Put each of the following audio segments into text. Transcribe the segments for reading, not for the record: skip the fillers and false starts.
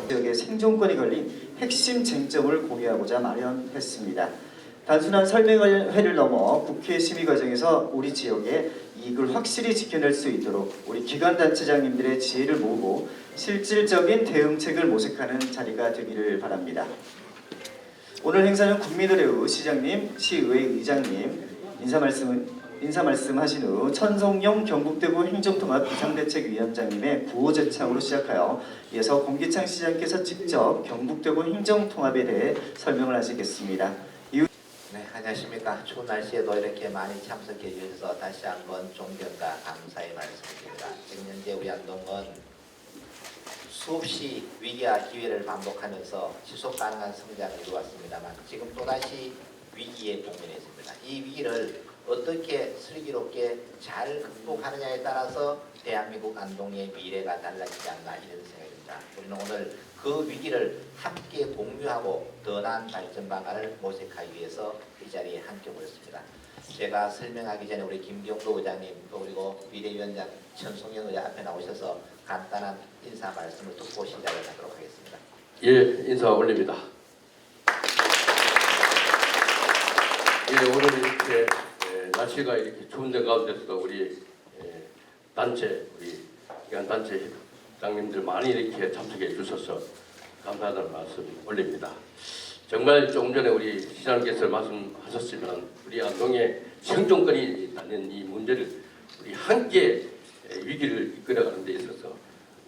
지역의 생존권이 걸린 핵심 쟁점을 공유하고자 마련했습니다. 단순한 설명회를 넘어 국회 심의 과정에서 우리 지역의 이익을 확실히 지켜낼 수 있도록 우리 기관단체장님들의 지혜를 모으고 실질적인 대응책을 모색하는 자리가 되기를 바랍니다. 오늘 행사는 국민의례 시장님, 시의회 의장님 인사 말씀하신 후 천성용 경북대구 행정통합 비상대책위원장님의 구호 제창으로 시작하여 이어서 공기창 시장께서 직접 경북대구 행정통합에 대해 설명을 하시겠습니다. 네, 안녕하십니까. 추운 날씨에도 이렇게 많이 참석해 주셔서 다시 한번 존경과 감사의 말씀드립니다. 지금 현재 우리 안동은 수없이 위기와 기회를 반복하면서 지속 가능한 성장을 이루었습니다만 지금 또다시 위기에 직면해 있습니다. 이 위기를 어떻게 슬기롭게 잘 극복하느냐에 따라서 대한민국 안동의 미래가 달라지지 않나 이런 생각입니다. 우리는 오늘 그 위기를 함께 공유하고 더 나은 발전 방안을 모색하기 위해서 이 자리에 함께 모였습니다. 제가 설명하기 전에 우리 김경도 의장님 또 그리고 비대위원장 천송영 의장 앞에 나오셔서 간단한 인사 말씀을 듣고 시작을 하도록 하겠습니다. 예, 인사 올립니다. 예, 오늘 이렇게 날씨가 이렇게 추운데 가운데서 우리 단체, 우리 기관 단체 장님들 많이 이렇게 참석해 주셔서 감사하다는 말씀 올립니다. 정말 조금 전에 우리 시장님께서 말씀하셨지만 우리 안동의 생존권이 있다는 이 문제를 우리 함께 위기를 이끌어가는 데 있어서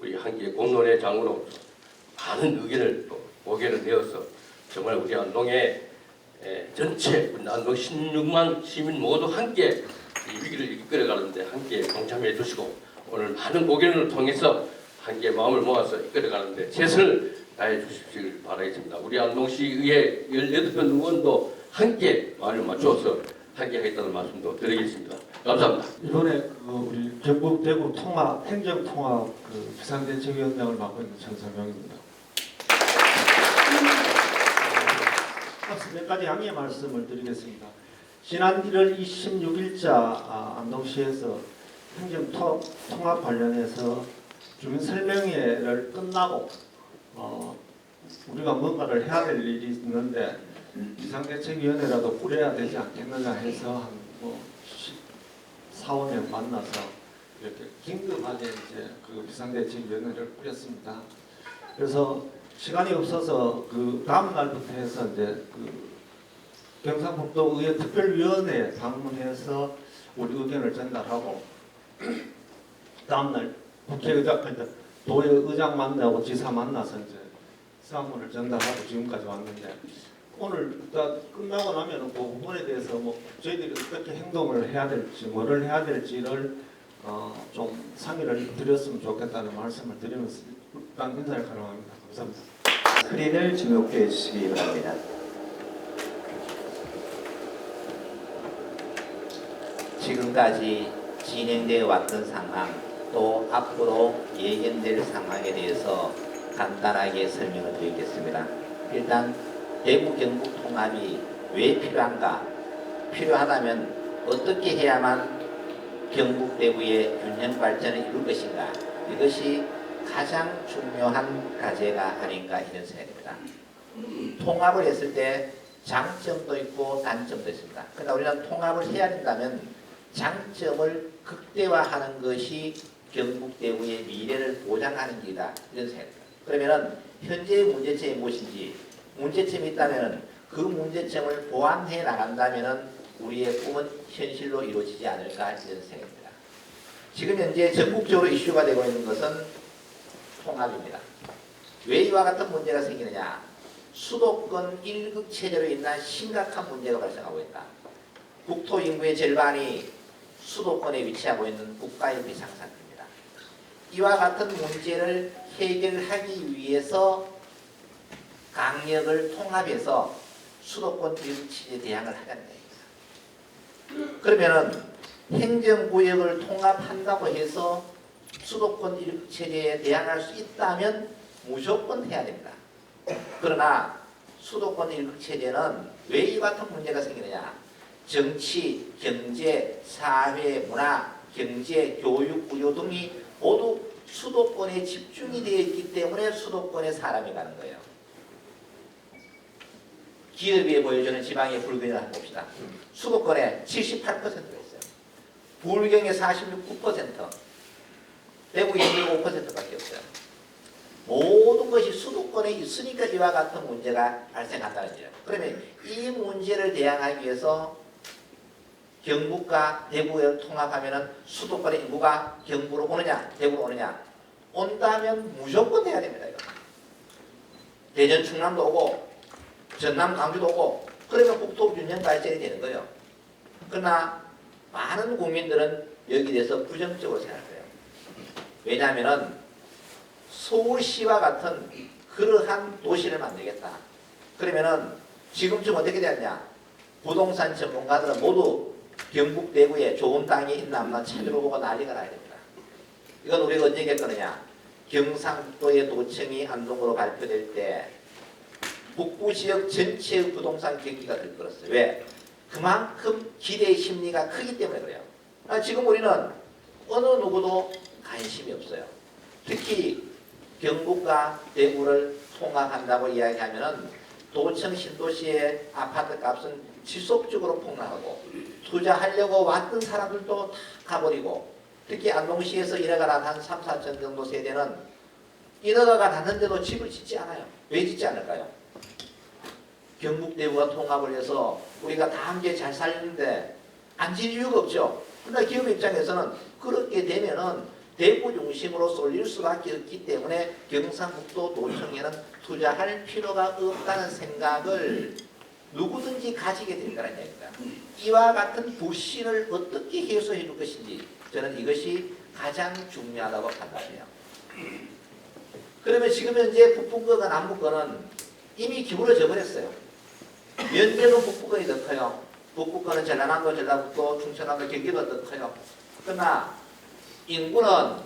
우리 함께 공론의 장으로 많은 의견을 또 고개를 내어서 정말 우리 안동의 전체 우리 안동 16만 시민 모두 함께 이 위기를 이끌어가는데 함께 동참해 주시고 오늘 많은 고견을 통해서 함께 마음을 모아서 이끌어가는데 최선을 다해 주십시길 바라겠습니다. 우리 안동시의회 18명 의원도 함께 마음을 맞추어서 함께 하겠다는 말씀도 드리겠습니다. 감사합니다. 이번에 우리 경북 대구 통합 행정통합 비상대책위원장을 맡고 있는 천성영입니다. 앞서 몇 가지 양해 말씀을 드리겠습니다. 지난 1월 26일자 안동시에서 행정통합 관련해서 주민 설명회를 끝나고 우리가 뭔가를 해야 될 일이 있는데 비상대책위원회라도 꾸려야 되지 않겠느냐 해서 한 4~5명 만나서 이렇게 긴급하게 이제 그 비상대책위원회를 꾸렸습니다. 그래서 시간이 없어서 그 다음 날부터 해서 이제 그 경상북도의회 특별위원회에 방문해서 우리 의견을 전달하고 다음 날 국회의장, 도의장 만나고 지사 만나서 이제 사무를 전달하고 지금까지 왔는데 오늘 끝나고 나면 그 부분에 대해서 뭐 저희들이 어떻게 행동을 해야 될지 뭐를 해야 될지를 좀 상의를 드렸으면 좋겠다는 말씀을 드리면서 일단 인사를 가능합니다. 감사합니다. 스크린을 주목해 주시기 바랍니다. 지금까지 진행되어 왔던 상황 또 앞으로 예견될 상황에 대해서 간단하게 설명을 드리겠습니다. 일단 대구 경북 통합이 왜 필요한가? 필요하다면 어떻게 해야만 경북 대구의 균형 발전을 이룰 것인가? 이것이 가장 중요한 과제가 아닌가 이런 생각입니다. 통합을 했을 때 장점도 있고 단점도 있습니다. 그러나 우리는 통합을 해야 된다면 장점을 극대화하는 것이 경북 대구의 미래를 보장하는 길이다 이런 생각입니다. 그러면은 현재의 문제점이 무엇인지 문제점이 있다면 그 문제점을 보완해 나간다면 우리의 꿈은 현실로 이루어지지 않을까 이런 생각입니다. 지금 현재 전국적으로 이슈가 되고 있는 것은 통합입니다. 왜 이와 같은 문제가 생기느냐? 수도권 1급 체제로 인한 심각한 문제가 발생하고 있다. 국토 인구의 절반이 수도권에 위치하고 있는 국가의 비상상태입니다. 이와 같은 문제를 해결하기 위해서 강력을 통합해서 수도권 1급 체제 대항을 하자는 얘기입니다. 그러면은 행정구역을 통합한다고 해서 수도권 1급 체제에 대항할 수 있다면 무조건 해야 됩니다. 그러나 수도권 1급 체제는 왜 이 같은 문제가 생기느냐? 정치, 경제, 사회, 문화, 경제, 교육, 의료 등이 모두 수도권에 집중이 되어 있기 때문에 수도권에 사람이 가는 거예요. 기업이 보여주는 지방의 불균형을 한번 봅시다. 수도권에 78%가 있어요. 부울경에 46%, 대구 영역 5%밖에 없어요. 모든 것이 수도권에 있으니까 이와 같은 문제가 발생한다는 거예요. 그러면 이 문제를 대항하기 위해서 경북과 대구를 통합하면은 수도권의 인구가 경북으로 오느냐, 대구로 오느냐, 온다면 무조건 돼야 됩니다. 이거. 대전, 충남도 오고, 전남, 강주도 오고, 그러면 국토 균형 발전이 되는 거예요. 그러나 많은 국민들은 여기에 대해서 부정적으로 생각해요. 왜냐하면은 서울시와 같은 그러한 도시를 만들겠다. 그러면은 지금쯤 어떻게 되었냐? 부동산 전문가들은 모두 경북 대구에 좋은 땅이 있나 없나 찾으러 오고 난리가 나야 됩니다. 이건 우리가 언제 겪었느냐? 경상북도의 도청이 안동으로 발표될 때 북부 지역 전체의 부동산 경기가 들끓었어요. 왜? 그만큼 기대 심리가 크기 때문에 그래요. 지금 우리는 어느 누구도 관심이 없어요. 특히 경북과 대구를 통합한다고 이야기하면은 도청 신도시의 아파트 값은 지속적으로 폭락하고 투자하려고 왔던 사람들도 다 가버리고 특히 안동시에서 인허가 난 한 3, 4천 정도 세대는 인허가가 났는데도 집을 짓지 않아요. 왜 짓지 않을까요? 경북 대구가 통합을 해서 우리가 다 함께 잘 살는데 안 질 이유가 없죠. 그러나 기업 입장에서는 그렇게 되면은 대구 중심으로 쏠릴 수밖에 없기 때문에 경상북도 도청에는 투자할 필요가 없다는 생각을 누구든지 가지게 될 거라는 얘기입니다. 이와 같은 불신을 어떻게 해소해 줄 것인지 저는 이것이 가장 중요하다고 판단해요. 그러면 지금 현재 북부권과 남부권은 이미 기울어져 버렸어요. 면적은 북부권이 더 커요. 북부권은 전라남도, 전라북도, 충청남도, 경기도 더 커요. 그러나 인구는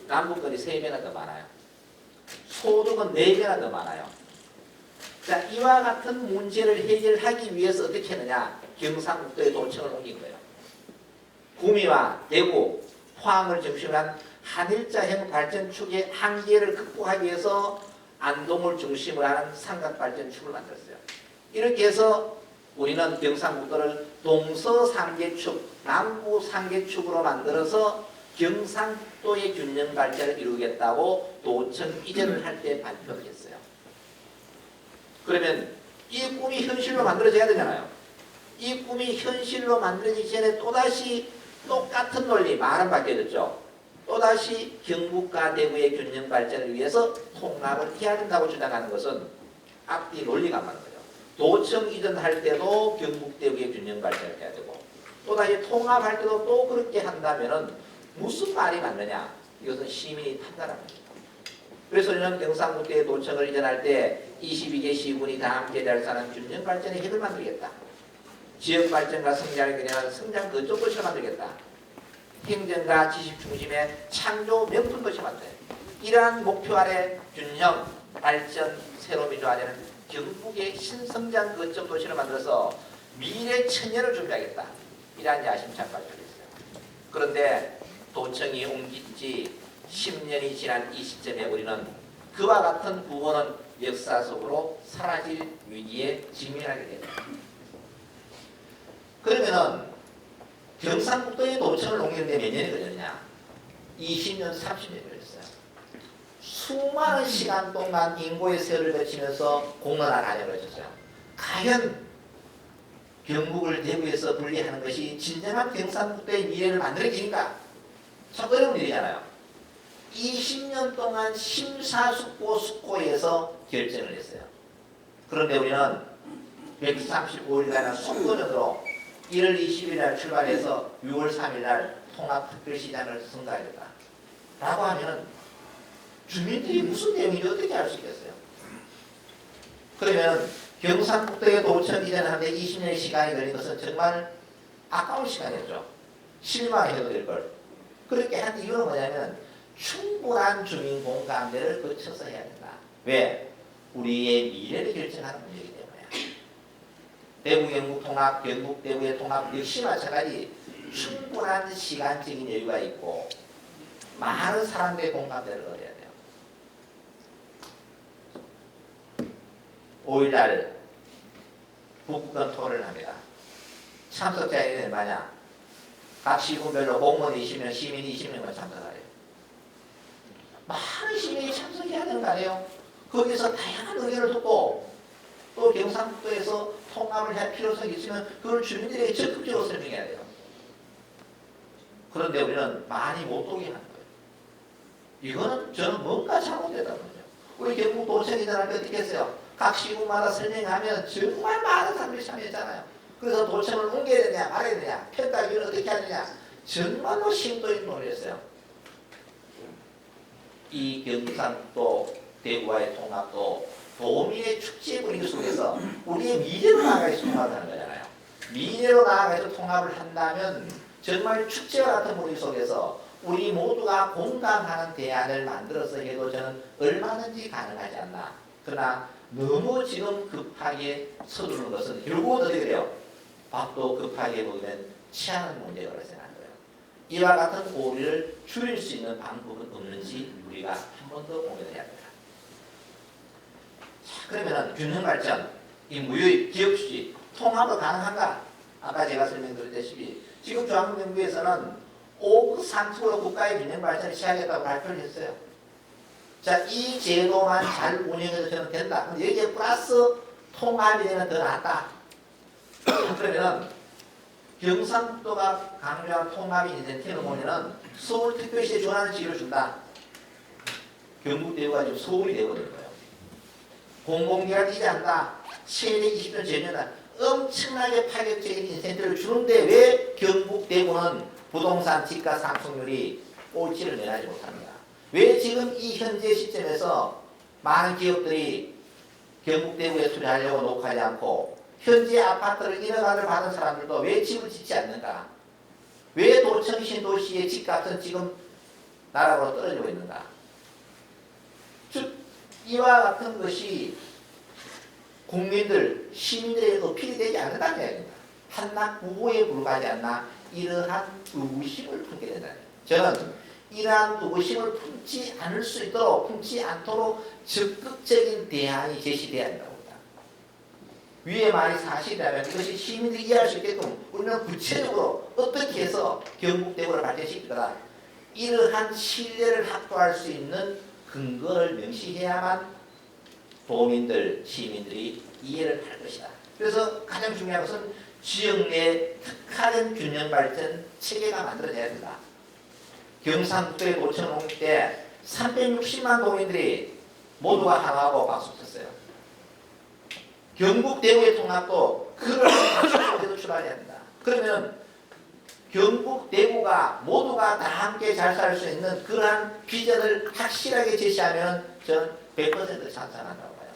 남부권이 3배나 더 많아요. 소득은 4배나 더 많아요. 자, 이와 같은 문제를 해결하기 위해서 어떻게 했느냐? 경상북도에 도청을 옮긴 거예요. 구미와 대구, 포항을 중심으로 한 한일자형 발전축의 한계를 극복하기 위해서 안동을 중심으로 하는 삼각발전축을 만들었어요. 이렇게 해서 우리는 경상북도를 동서상계축, 남부상계축으로 만들어서 경상북도의 균형 발전을 이루겠다고 도청 이전을 할 때 발표를 했어요. 그러면 이 꿈이 현실로 만들어져야 되잖아요. 이 꿈이 현실로 만들어지기 전에 또다시 똑같은 논리, 말은 바뀌어졌죠. 또다시 경북과 대구의 균형 발전을 위해서 통합을 해야 된다고 주장하는 것은 앞뒤 논리가 안 맞는 거죠. 도청 이전할 때도 경북 대구의 균형 발전을 해야 되고 또다시 통합할 때도 또 그렇게 한다면은 무슨 말이 맞느냐? 이것은 시민이 판단합니다. 그래서 우리는 경상북도의 도청을 이전할 때 22개 시군이 다 함께 잘 사는 균형 발전의 핵을 만들겠다. 지역 발전과 성장을 그려는 성장 거점 도시를 만들겠다. 행정과 지식 중심의 창조 명품 도시 만들어요. 이러한 목표 아래 균형 발전 새로 미조화되는 경북의 신성장 거점 도시를 만들어서 미래 천년을 준비하겠다. 이러한 야심찬 발표를 했어요. 그런데 도청이 옮긴 지 10년이 지난 이 시점에 우리는 그와 같은 부분은 역사 속으로 사라질 위기에 직면하게 됩니다. 그러면은 경상북도의 도청을 옮기는데 몇 년이 걸렸냐? 20년, 30년이 걸렸어요. 수많은 시간 동안 인고의 세월을 거치면서 공론화 과정을 거쳤어요. 과연 경북을 대구에서 분리하는 것이 진정한 경상북도의 미래를 만드는 길인가? 참 어려운 일이잖아요. 20년 동안 심사숙고에서 결정을 했어요. 그런데 우리는 135일간의 속도전으로 1월 20일 날 출발해서 6월 3일 날 통합특별시장을 선거하겠다. 라고 하면 주민들이 무슨 내용인지 어떻게 알 수 있겠어요? 그러면 경상북도에 도청 이전하는데 20년의 시간이 걸린 것은 정말 아까운 시간이었죠. 실망해도 될 걸. 그렇게 한 이유는 뭐냐면 충분한 주민 공감대를 거쳐서 해야 된다. 왜? 우리의 미래를 결정하는 문제이기 때문에. 대구 경북 통합, 경북 대구의 통합 역시 마찬가지 충분한 시간적인 여유가 있고 많은 사람들의 공감대를 얻어야 돼요. 5일날 북극은 토론을 합니다. 참석자들이 만약 각 시군별로 공무원이 20명, 시민이 20명만 참석하래요. 많은 시민이 참석해야 되는 거 아니에요? 거기서 다양한 의견을 듣고 또 경상북도에서 통합을 할 필요성이 있으면 그걸 주민들에게 적극적으로 설명해야 돼요. 그런데 우리는 많이 못 오게 하는 거예요. 이거는 저는 뭔가 잘못됐다는 거죠. 우리 경북도청이들한테 어떻게 했어요? 각 시군마다 설명하면 정말 많은 사람들이 참여했잖아요. 그래서 도청을 옮겨야 되냐 말아야 되냐 평가기를 어떻게 하느냐 정말로 심도 있는 논의였어요. 이 경상도 대구와의 통합도 도민의 축제 분위기 속에서 우리의 미래로 나아가서 통합하는 거잖아요. 미래로 나아가서 통합을 한다면 정말 축제와 같은 분위기 속에서 우리 모두가 공감하는 대안을 만들어서 해도 저는 얼마든지 가능하지 않나. 그러나 너무 지금 급하게 서두르는 것은 결국은 어떻게 돼요? 밥도 급하게 먹으면 취하는 문제가 발생하는 거예요. 이와 같은 오류를 줄일 수 있는 방법은 없는지 우리가 한 번 더 고민해야 합니다. 자, 그러면 균형 발전, 이 무효의 기업 주지, 통합도 가능한가? 아까 제가 설명드렸다시피 지금 중앙정부에서는 5급 상승으로 국가의 균형 발전을 시작했다고 발표를 했어요. 자, 이 제도만 잘 운영해서 저는 된다. 근데 여기에 플러스 통합이 되면 더 낫다. 그러면 경상북도가 강조한 통합이 인센티브를 보면은 서울특별시에 준하는 지위를 준다. 경북대구가 지금 서울이 되거든요. 공공기관 이전한다. 최대 20년 전년다. 엄청나게 파격적인 인센티브를 주는데 왜 경북대구는 부동산 집가 상승률이 꼴찌를 내나지 못합니다. 왜 지금 이 현재 시점에서 많은 기업들이 경북대구에 투자하려고 노력하지 않고 현재 아파트를 1억 원을 받은 사람들도 왜 집을 짓지 않는가? 왜 도청 신도시의 집값은 지금 나락으로 떨어지고 있는가? 즉 이와 같은 것이 국민들, 시민들에게 어필이 되지 않는다는 이야기입니다. 한낱 구호에 불과하지 않나 이러한 의구심을 품게 된다는 거예요. 저는 이러한 의구심을 품지 않을 수 있도록, 품지 않도록 적극적인 대안이 제시돼야 한다고 봅니다. 위의 말이 사실이라면 이것이 시민들이 이해할 수 있게끔 우리는 구체적으로 어떻게 해서 경북대구를 발전시킬 거다. 이러한 신뢰를 확보할 수 있는 근거를 명시해야만 도민들, 시민들이 이해를 할 것이다. 그래서 가장 중요한 것은 지역 내 특화된 균형 발전 체계가 만들어져야 된다. 경상북도의 도청 옮길 때 360만 도민들이 모두가 하나하고 박수 쳤어요. 경북 대구의 통합도 그런 박수로 출발해야 된다. 그러면 경북 대구가 모두가 다 함께 잘 살 수 있는 그러한 비전을 확실하게 제시하면 저는 100% 찬성한다고 봐요.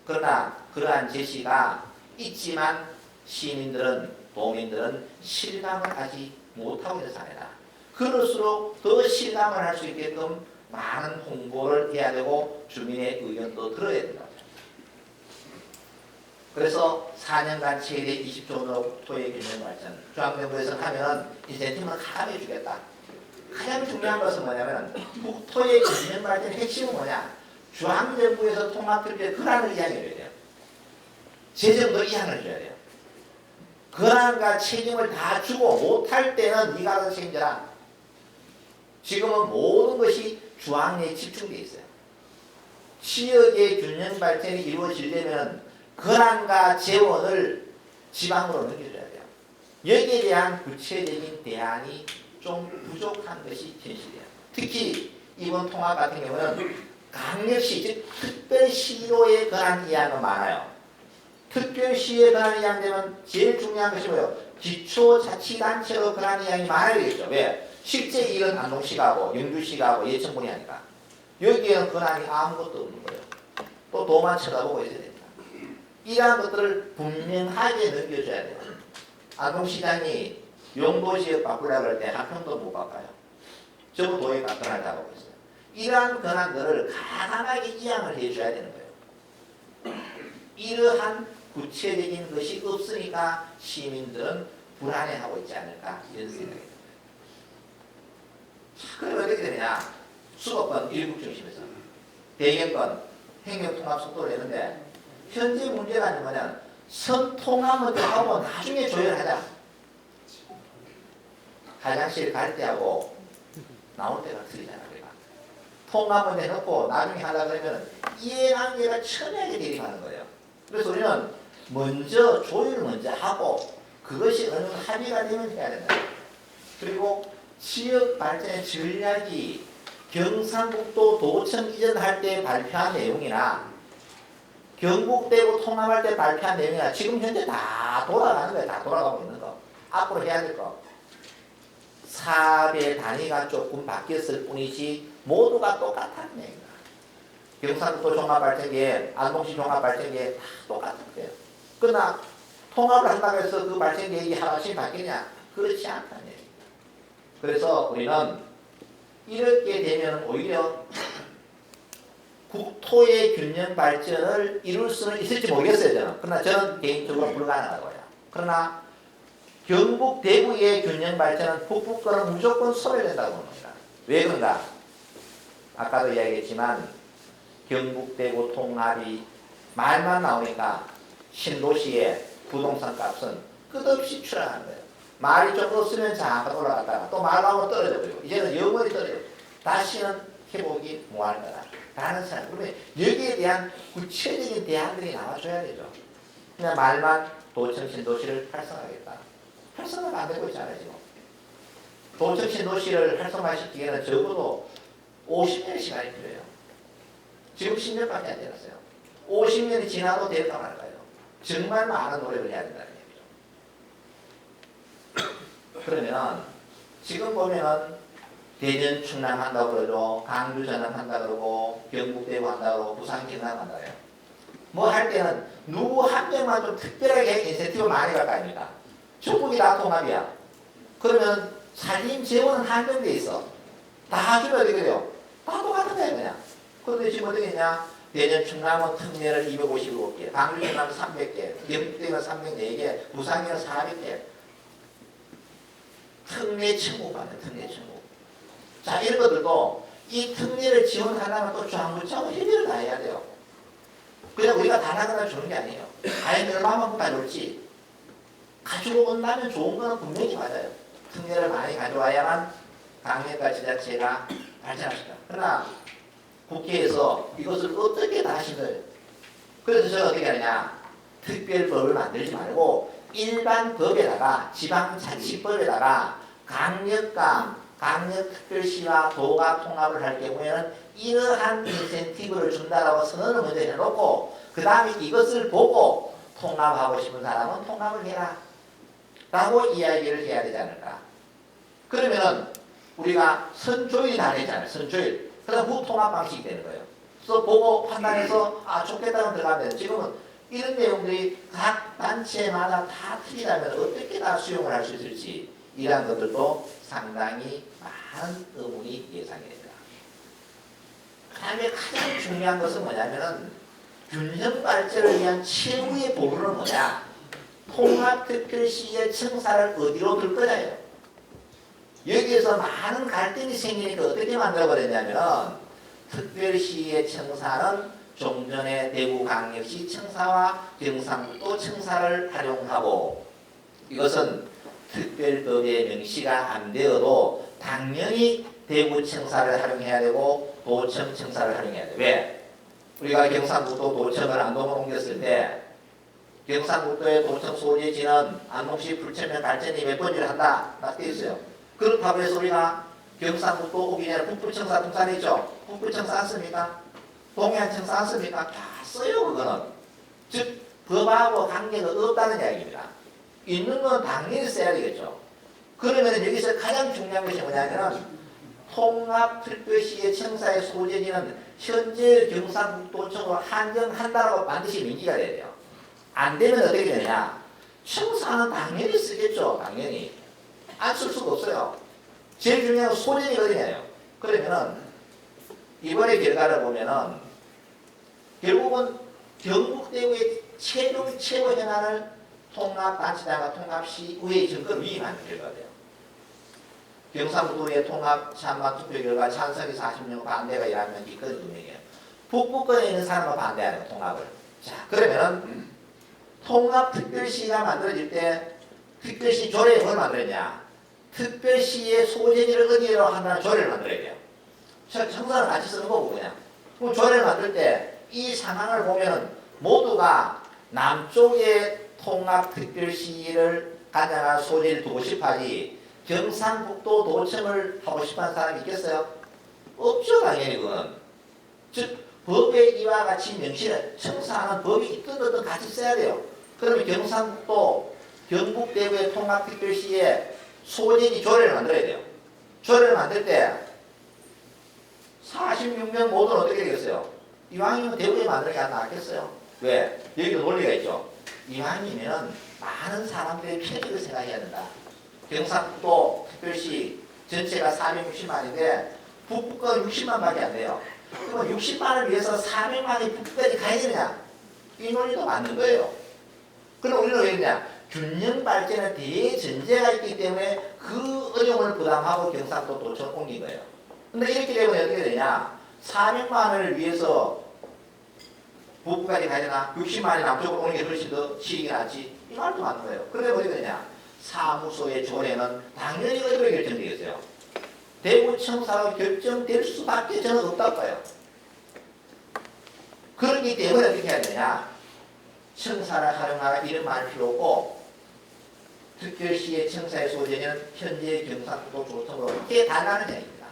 그러나 그러한 제시가 있지만 시민들은, 도민들은 실감을 하지 못하고 있는 사회다. 그럴수록 더 실감을 할 수 있게끔 많은 홍보를 해야 되고 주민의 의견도 들어야 된다. 그래서 4년간 최대 20조 원으로 토의 균형 발전. 중앙정부에서 하면 인센티브는 가감해 주겠다. 가장 중요한 것은 뭐냐면 국토의 균형 발전의 핵심은 뭐냐? 중앙정부에서 통합특별 권한을 이양해줘야 돼요. 재정도 이양을 줘야 돼요. 권한과 책임을 다 주고 못할 때는 네가 알아서 책임져라. 지금은 모든 것이 중앙에 집중되어 있어요. 지역의 균형 발전이 이루어지려면 권한과 재원을 지방으로 넘겨줘야 돼요. 여기에 대한 구체적인 대안이 좀 부족한 것이 현실이에요. 특히 이번 통합 같은 경우는 강력시, 즉 특별시로의 권한 이양은 많아요. 특별시의 권한 이양되면 제일 중요한 것이 뭐예요? 기초자치단체로 권한 이양이 많아야 되겠죠. 왜? 실제 일은 안동시가 하고 영주시가 하고 예천군이 하니까 여기에는 권한이 아무것도 없는 거예요. 또 도만 쳐다보고 있어야 됩니다. 이러한 것들을 분명하게 넘겨줘야 돼요. 안동시장이 용도지역 바꾸려고 할 때 한 평도 못 바꿔요. 전부 도에 바꿔나를 하고 있어요. 이러한 권한들을 가감하게 이양을 해줘야 되는 거예요. 이러한 구체적인 것이 없으니까 시민들은 불안해하고 있지 않을까 이런 생각이 듭니다. 그러면 어떻게 되냐? 되냐? 수도권 일국 중심에서 대개권 행정통합 속도를 내는데 현재 문제가 뭐냐면 선통합 먼저 하고 나중에 조율하자. 화장실 갈 때하고 나올 때가 틀리잖아. 우리가 통합 먼저 해놓고 나중에 하려고 그러면 이해관계가 첨예하게 대립하는 거예요. 그래서 우리는 먼저 조율을 먼저 하고 그것이 어느 정도 합의가 되면 해야 된다. 그리고 지역 발전의 전략이 경상북도 도청 이전할 때 발표한 내용이나 경북대구 통합할 때 발표한 내용이나 지금 현재 다 돌아가는 거예요. 다 돌아가고 있는 거. 앞으로 해야 될 거. 사업의 단위가 조금 바뀌었을 뿐이지 모두가 똑같다는 얘기입니다. 경상북도 종합발전기에 안동시 종합발전기에 다 똑같은 거예요. 그러나 통합을 한다고 해서 그 발전 계획이 하나씩 바뀌냐? 그렇지 않다는 얘기입니다. 그래서 우리는 이렇게 되면 오히려 국토의 균형 발전을 이룰 수는 있을지 모르겠어요. 저는. 그러나 저는 개인적으로 불가능하다고 해요. 그러나 경북 대구의 균형 발전은 북부 거는 무조건 소멸된다고 봅니다. 왜 그런가? 아까도 이야기했지만 경북 대구 통합이 말만 나오니까 신도시의 부동산 값은 끝없이 추락하는 거예요. 말이 좀 없으면 잠깐 올라갔다가 또 말 나오면 떨어져 버리고 이제는 영원히 떨어져. 다시는 회복이 무할 거다. 라는 생각. 그러면 여기에 대한 구체적인 대안들이 나와줘야 되죠. 그냥 말만 도청 신도시를 활성화하겠다. 활성화가 안 되고 있잖아요, 지금. 도청 신도시를 활성화시키기에는 적어도 50년의 시간이 필요해요. 지금 10년밖에 안 지났어요. 50년이 지나도 될까 말까요? 정말 많은 노력을 해야 된다는 얘기죠. 그러면 지금 보면은 대전 충남 한다고 그러죠. 강주 전남 한다 그러고 경북 대구 한다 그러고 부산 경남 한다 그래요. 뭐 할 때는 누구 한 명만 좀 특별하게 인센티브 많이 갈 거 아닙니까? 전국이 다 통합이야. 그러면 살림 재원은 한정돼 있어. 다 주면 어떻게 돼요? 다 똑같은 거야 그냥. 그런데 지금 어떻게 했냐? 대전 충남은 특례를 255개, 강주 전남은 300개, 경북 대구는 304개, 부산은 400개. 특례 청구 받는 특례 청구. 자, 이런 것들도 이 특례를 지원하려면 또 쫙붙이고 협의를 다 해야 돼요. 그냥 우리가 다 나가면 좋은 게 아니에요. 과연 얼마만큼 가져올지. 가지고 온다면 좋은 거는 분명히 맞아요. 특례를 많이 가져와야만 강력과 지자체가 발전할 수 있다. 그러나 국회에서 이것을 어떻게 다 하시는 그래서 제가 어떻게 하느냐. 특별법을 만들지 말고 일반 법에다가 지방자치법에다가 강력특별시와 도가 통합을 할 경우에는 이러한 인센티브를 준다라고 선언을 먼저 해놓고 그 다음에 이것을 보고 통합하고 싶은 사람은 통합을 해라 라고 이야기를 해야 되지 않을까. 그러면은 우리가 선조율이 다 되잖아요. 선조율. 그다음 무통합 방식이 되는 거예요. 그래서 보고 판단해서 아 좋겠다고 들어가면 돼요. 지금은 이런 내용들이 각 단체마다 다 틀리다면 어떻게 다 수용을 할 수 있을지 이러한 것들도 상당히 많은 의문이 예상이 됩니다. 그 다음에 가장 중요한 것은 뭐냐면은 균형 발전을 위한 최후의 보루는 뭐냐? 통합특별시의 청사를 어디로 둘 거냐예요. 여기에서 많은 갈등이 생기니까 어떻게 만들어버렸냐면 특별시의 청사는 종전의 대구광역시 청사와 경상북도 청사를 활용하고 이것은 특별법의 명시가 안 되어도 당연히 대구 청사를 활용해야 되고 도청 청사를 활용해야 돼. 왜? 우리가 경상북도 도청을 안동으로 옮겼을 때 경상북도의 도청 소재지는 안동시 불천면 발전이 몇 번을 한다. 딱 되어 있어요. 그렇다고 해서 우리가 경상북도 오기 전에 북부청사 등산에 있죠. 북부청사 않습니까? 동해안청사 않습니까? 다 써요 그거는. 즉 법하고 관계가 없다는 이야기입니다. 있는 건 당연히 써야 되겠죠. 그러면 여기서 가장 중요한 것이 뭐냐면 통합특별시의 청사의 소재지는 현재 경상북도청으로 한정한다라고 반드시 명기가 돼야 돼요. 안 되면 어떻게 되냐? 청사는 당연히 쓰겠죠. 당연히. 안 쓸 수가 없어요. 제일 중요한 건 소재지거든요. 그러면은 이번에 결과를 보면은 결국은 경북 대구의 최종 최고 현안을 통합단체장과 통합시의회 정권 위임하는 결과가 돼요. 경상북도의 통합 찬반 투표 결과 찬성이 46명, 반대가 11명, 기권이 2명이에요. 북부권에 있는 사람은 반대하는 거예요, 통합을. 자, 그러면 통합특별시가 만들어질 때 특별시 조례에 뭘 만들었냐? 특별시의 소재지를 어디로 한다는 조례를 만들어야 돼요. 청사를 같이 쓰는 거고 그냥. 그럼 조례를 만들 때 이 상황을 보면은 모두가 남쪽의 통합특별시를 가장한 소재를 두고 싶어하지 경상북도 도청을 하고 싶어하는 사람이 있겠어요? 없죠, 당연히 그건. 즉 법에 이와 같이 명시를 청사하는 법이 있든 어떤 같이 써야 돼요. 그러면 경상북도 경북대구의 통합특별시에 소재지 조례를 만들어야 돼요. 조례를 만들 때 46명 모두는 어떻게 되겠어요? 이왕이면 대구에 만드는 게 안 낫겠어요? 왜? 여기도 논리가 있죠. 이왕이면 많은 사람들의 편익을 생각해야 된다. 경상북도 특별시 전체가 460만인데 북부권 60만밖에 안 돼요. 그러면 60만을 위해서 400만이 북부까지 가야 되느냐? 이 논리도 맞는 거예요. 그럼 우리는 왜 그러냐? 균형 발전에 대전제가 있기 때문에 그 어려움을 부담하고 경상도 도청을 옮긴 거예요. 근데 이렇게 되면 어떻게 되냐? 400만을 위해서 북부까지 가야 되나? 60만이 남쪽으로 오는 게 훨씬 더 시익이 낫지? 이 말도 맞는 거예요. 그런데 어떻게 되냐? 사무소의 조례는 당연히 어디로 결정되겠어요? 대구청사로 결정될 수밖에 저는 없다고 봐요. 그렇기 때문에 어떻게 해야 되냐? 청사를 활용하라 이런 말 필요 없고 특별시의 청사의 소재는 현재 경상북도 조청으로 이렇게 달라는 얘기입니다.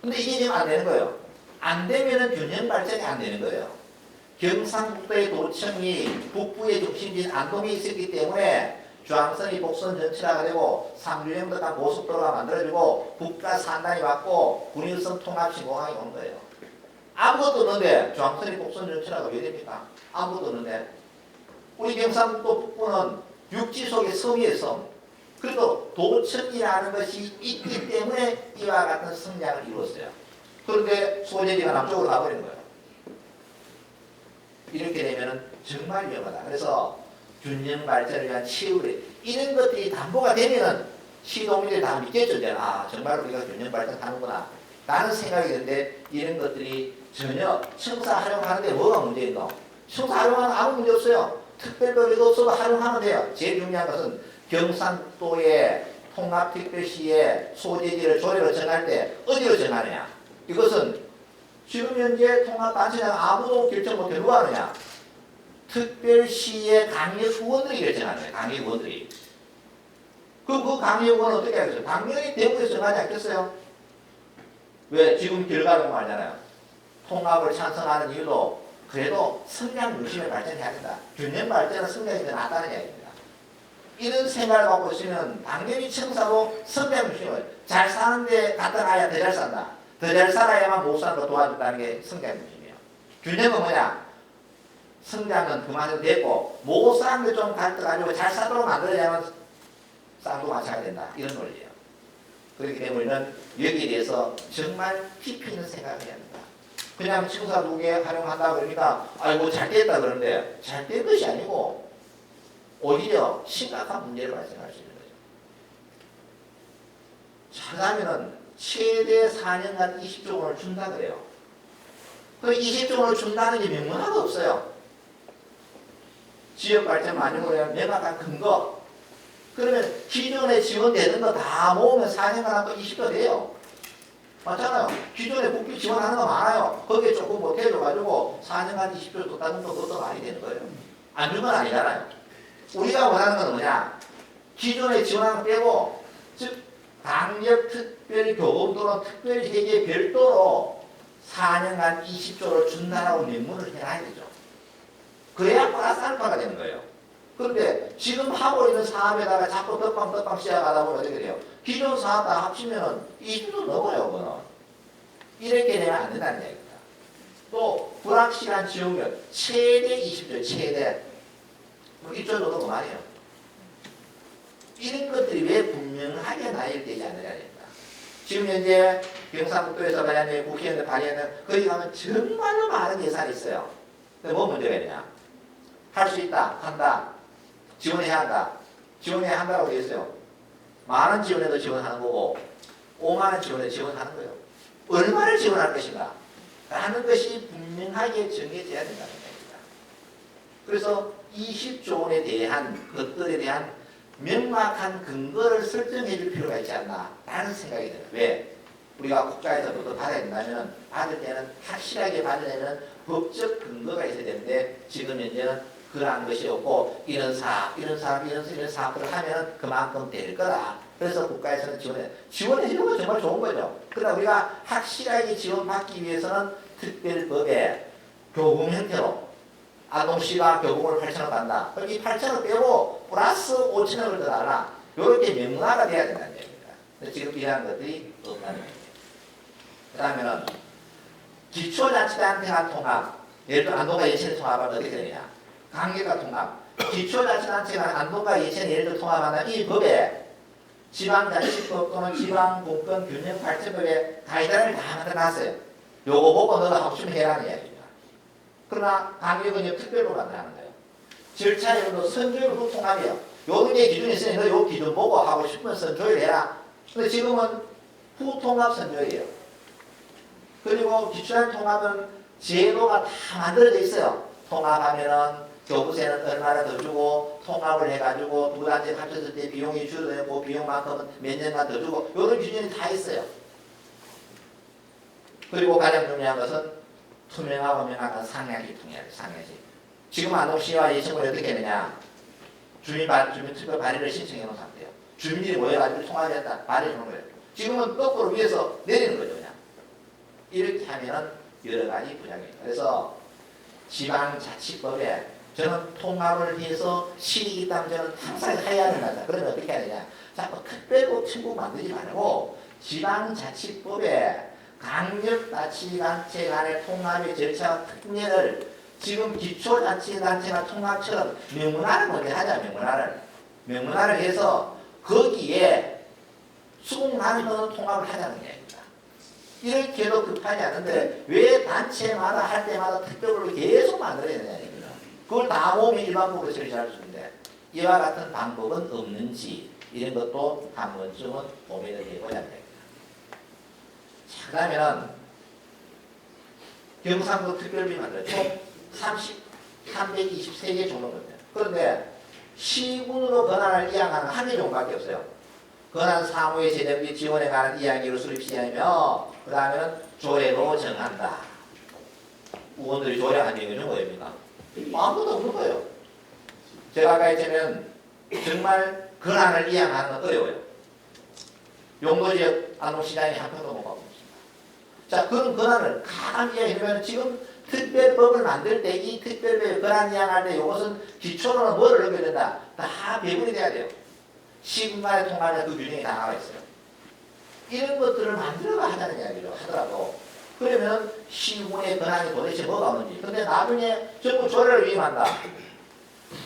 근데 이게 지금 안 되는 거예요. 안 되면은 균형 발전이 안 되는 거예요. 경상북도의 도청이 북부의 중심지인 안동에 있었기 때문에 중앙선이 복선 전체화가 되고 상류형도가 고속도로가 만들어지고 국가 산단이 왔고 군일선 통합 신공항이 온 거예요. 아무것도 없는데 중앙선이 복선 전체화가 왜 됩니까? 아무것도 없는데 우리 경상북도 북부는 육지 속의 섬이에요, 섬. 그리고 도청이라는 것이 있기 때문에 이와 같은 성장을 이루었어요. 그런데 소재지가 남쪽으로 가버리는 거예요. 이렇게 되면 정말 위험하다. 그래서 균형 발전을 위한 치유를 이런 것들이 담보가 되면은 시도민들이 다 믿겠죠. 이제. 아 정말 우리가 균형 발전하는구나 라는 생각이 드는데 이런 것들이 전혀 청사 활용하는데 뭐가 문제인가? 청사 활용하는 아무 문제 없어요. 특별법에도 없어도 활용하면 돼요. 제일 중요한 것은 경상북도의 통합특별시의 소재지를 조례로 정할 때 어디로 정하느냐? 이것은 지금 현재 통합단체장 아무도 결정 못해 누가 하느냐? 특별시의 강력의원들이 결정하는 거예요. 강력의원들이. 그럼 그 강력의원은 어떻게 하겠어요? 당연히 대구에서 정하지 않겠어요? 왜? 지금 결과를 말잖아요. 통합을 찬성하는 이유도 그래도 성장 중심의 발전해야 된다. 균형 발전은 성장이 더 낫다는 이야기입니다. 이런 생각을 갖고 있으면 당연히 청사도 성장 중심을 잘 사는데 갔다 가야 더 잘 산다. 더 잘 살아야만 못 사는 거 도와준다는 게 성장 중심이에요. 균형은 뭐냐? 성장은 그만해도 되고 못 사는 게 좀 갈등가지고 잘 사도록 만들어야만 쌍도 맞춰야 된다. 이런 논리예요. 그렇기 때문에 우리는 여기에 대해서 정말 깊이 있는 생각을 해야 된다. 그냥 청사 두 개 활용한다 그러니까 아이고 잘 됐다 그러는데 잘 된 것이 아니고 오히려 심각한 문제를 발생할 수 있는 거죠. 잘하면은 최대 4년간 20조 원을 준다 그래요. 그 20조 원을 준다는 게 명문화가 없어요. 지역 발전 많이 하면 명확한 근거. 그러면 기존에 지원되는 거 다 모으면 4년간 하면 20조 돼요. 맞잖아요. 기존에 국비 지원하는 거 많아요. 거기에 조금 보태줘가지고 4년간 20조 줬다는 거 그것도 많이 되는 거예요. 안 준 건 아니잖아요. 우리가 원하는 건 뭐냐? 기존에 지원하는 거 빼고 즉 강력특별교금 또는 특별회계 별도로 4년간 20조를 준다라고 명문을 해놔야 되죠. 그래야 플러스 알파가 되는 거예요. 그런데 지금 하고 있는 사업에다가 자꾸 떡방 시작하다 보면 어떻게 돼요? 기존 사업 다 합치면은 20조 넘어요, 그거는. 이렇게 되면 안 된다는 얘기입니다. 또 불확실한 지원금 최대 20조, 최대. 뭐 1조 정도 그만이에요. 이런 것들이 왜 분명하게 나열되지 않느냐입니다. 지금 현재 경상북도에서 발의한 국회의원들 발의하는 거기 가면 정말로 많은 예산이 있어요. 근데 뭐 문제가 있냐? 할 수 있다, 한다, 지원해야 한다. 지원해야 한다고 되어 있어요. 많은 지원에도 지원하는 거고 5만 원 지원하는 거예요. 얼마를 지원할 것인가 라는 것이 분명하게 정해져야 된다는 겁니다. 그래서 20조 원에 대한 것들에 대한 명확한 근거를 설정해 줄 필요가 있지 않나 라는 생각이 들어요. 왜? 우리가 국가에서 또 받아야 된다면 받을 때는 확실하게 받으려면 법적 근거가 있어야 되는데 지금 현재는 그러한 것이 없고 이런 사업들을 하면 그만큼 될 거다. 그래서 국가에서는 지원해 주는 건 정말 좋은 거죠. 그러나 우리가 확실하게 지원받기 위해서는 특별법에 교금 형태로 아동시가 교금을 8,000원 받는다. 그럼 이 8,000원 빼고 플러스 5,000원을 더 달라. 이렇게 명문화가 돼야 된다는 얘기입니다. 근데 지금 이러한 것들이 없다는 얘기입니다. 그 다음에는 기초자치단체간 통합. 예를 들어 안동과 예천을 통합하면 어떻게 되느냐. 관계가 통합. 기초자치단체간 안동과 예천을 예를 들어 통합한다면 이 법에 지방자치법 또는 지방공권균형발전법에 가이드라인을 다 만들어놨어요. 요거 보고 너가 하고 싶으면 해라는 이야기입니다. 그러나 강력은 이제 특별로 만들어하는 거예요. 절차에도 선조율 후통합이에요. 요게 기준이 있으니 너 요 기준 보고 하고 싶으면 선조율 해라. 근데 지금은 후통합 선조율이에요. 그리고 기초한 통합은 제도가 다 만들어져 있어요. 통합하면은 교부세는 얼마나 더 주고 통합을 해가지고 두 단체 합쳤을 때 비용이 줄어들고 비용만큼은 몇 년간 더 주고 이런 기준이 다 있어요. 그리고 가장 중요한 것은 투명하고 명확한 상향식 통합이에요. 상향식. 지금 안동시와 예천군이 어떻게 했느냐. 주민투표 발의를 신청해 놓은 상태예요. 주민들이 모여가지고 통합했다. 발의해 주는 거예요. 지금은 거꾸로 위에서 내리는 거죠. 그냥. 이렇게 하면은 여러 가지 부작용이 있다. 그래서 지방자치법에 저는 통합을 해서 실익이 있다면 저는 항상 해야 된다. 그러면 어떻게 해야 되냐. 자꾸 특별법 친구 만들지 말고 지방자치법에 강력자치단체 간의 통합의 절차와 특례를 지금 기초자치단체나 통합처럼 명문화를 먼저 하자. 명문화를 해서 거기에 수긍하는 통합을 하자는 얘기입니다. 이렇게 해도 급하지 않은데 왜 단체마다 할 때마다 특별법을 계속 만들어야 되냐 이거는. 그걸 다 모으면 일반법으로 처리할 수 있는데 이와 같은 방법은 없는지 이런 것도 한 번쯤은 고민을 해보자 됩니다. 자, 그 다음에는 경상도 특별법이 만들어요. 총 323개 종목입니다. 그런데 시군으로 권한을 이양하는 한 개 종목밖에 없어요. 권한 사무의 재정비 지원에 관한 이야기로 수립 시행이며 그 다음에는 조례로 정한다. 의원들이 조례 안 정해주는 거입니까? 아무것도 없는 거예요. 제가 아까 했지만 정말 권한을 이양하는 건 어려워요. 용도지역 안동시장에 한 편도 못 가고 있습니다. 자, 그런 권한을 강한 이야기하면 지금 특별법을 만들 때 이 특별법의 권한 이양할 때 이것은 기초로는 뭐를 넣어야 된다. 다 배분이 돼야 돼요. 시군간의 통합에 그 규정이 다 나와 있어요. 이런 것들을 만들어가 하자는 이야기죠. 하더라도. 그러면 시군의 권한이 도대체 뭐가 없는지. 근데 나중에 전부 조례를 위임한다.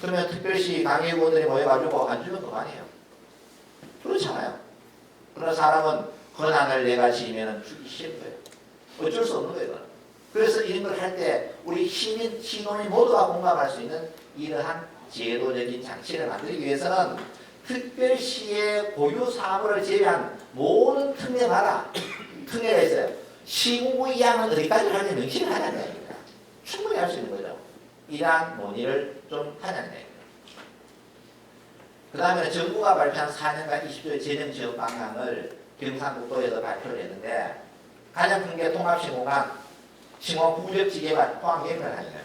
그러면 특별시 강의위원들이 모여가지고 안 주면 그만이에요. 그렇잖아요. 그런 사람은 권한을 내가 지으면 주기 싫은 거예요. 어쩔 수 없는 거예요. 그래서 이런 걸 할 때 우리 시민이 모두가 공감할 수 있는 이러한 제도적인 장치를 만들기 위해서는 특별시의 고유 사무를 제외한 모든 특례마다 특례가 있어요. 시군구 이양은 어디까지 하는지 명시를 하자는 얘기입니다. 충분히 할 수 있는 거죠. 이러한 논의를 좀 하자는 얘기입니다. 그 다음에 정부가 발표한 4년간 20조의 재정지원 방향을 경상북도에서 발표를 했는데 가장 큰 게 통합신공간 신공 후적지개발 포항계획을 하잖아요.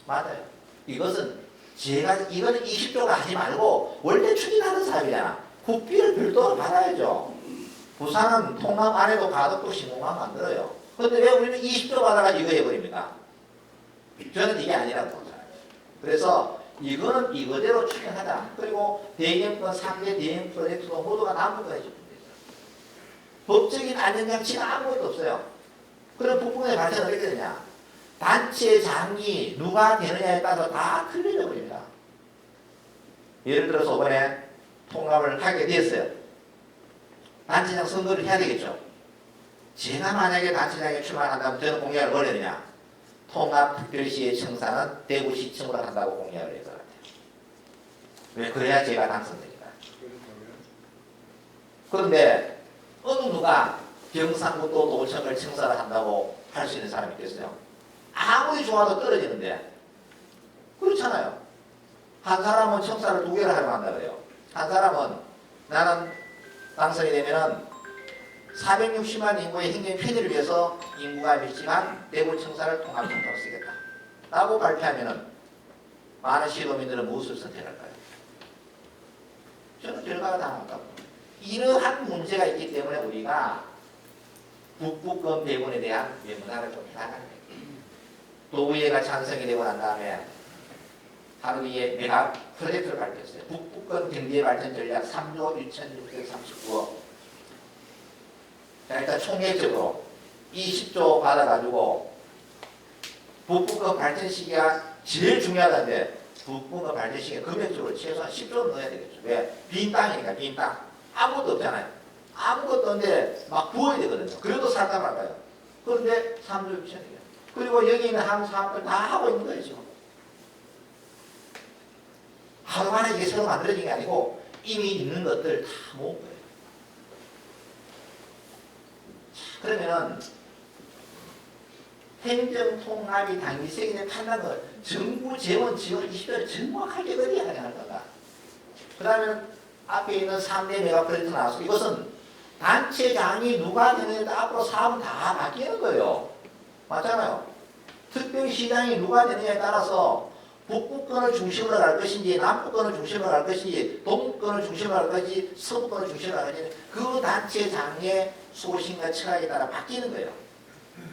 맞아요. 이거는 20조가 하지 말고 원래 추진하는 사업이잖아. 국비를 별도로 받아야죠. 부산은 통합 안에도 가덕도 신공간 만들어요. 그런데 왜 우리는 20조 받아가 이거 해버립니까? 저는 이게 아니라고 보잖아요. 그래서 이거는 이거대로 추진하자. 그리고 대경권 3대 대형 프로젝트도 모두가 남북권에 집중돼 있어요. 법적인 안전장치가 아무것도 없어요. 그럼 북부의 발전은 어떻게 되느냐? 단체 장이 누가 되느냐에 따라서 다 틀려져 버립니다. 예를 들어서 이번에 통합을 하게 됐어요. 단체장 선거를 해야 되겠죠. 제가 만약에 단체장에 출마한다면 저는 공약을 뭘 해야 되냐? 통합특별시의 청사는 대구시청으로 한다고 공약을 해서 같아요. 왜? 그래야 제가 당선됩니다. 그런데 어느 누가 경상북도 도청을 청사를 한다고 할 수 있는 사람이 있겠어요? 아무리 좋아도 떨어지는데. 그렇잖아요. 한 사람은 청사를 2개를 하려고 한다 그래요. 한 사람은 나는 당선이 되면은 460만 인구의 행정 편의를 위해서 인구가 밀집한 대구 청사를 통합청사로 쓰겠다 라고 발표하면은 많은 시도민들은 무엇을 선택할까요? 저는 결과가 다 나왔다고. 이러한 문제가 있기 때문에 우리가 북부권 배분에 대한 명문화를 좀 해나가는 거예요. 도의회가 찬성이 되고 난 다음에 하루 뒤에 내가 프로젝트를 발표했어요. 북부권 경제 발전 전략 3조 1,639억. 자, 일단 총액적으로 20조 받아가지고 북부권 발전 시기가 제일 중요하다는데 북부권 발전 시기 금액적으로 최소한 10조 넣어야 되겠죠. 왜? 빈 땅이니까 빈 땅. 아무것도 없잖아요. 아무것도 없는데 막 부어야 되거든요. 그래도 살까 말까요. 그런데 3조 6천이에요. 그리고 여기 있는 한 사업들 다 하고 있는 거예요 지금. 하루 만에 이게 새로 만들어진 게 아니고 이미 있는 것들 다 모은 거예요. 그러면 행정통합이 당기세계의 판단을 정부 재원 지원 20조를 정확하게 어디에 하냐 건가. 그 다음에 앞에 있는 3대 메가프로젝트 나왔고 이것은 단체장이 누가 되느냐에 따라 앞으로 사업은 다 바뀌는 거예요. 맞잖아요. 특별시장이 누가 되느냐에 따라서 북부권을 중심으로 갈 것인지 남부권을 중심으로 갈 것인지 동부권을 중심으로 갈 것인지 서부권을 중심으로 갈 것인지 그 단체장의 소신과 철학에 따라 바뀌는 거예요.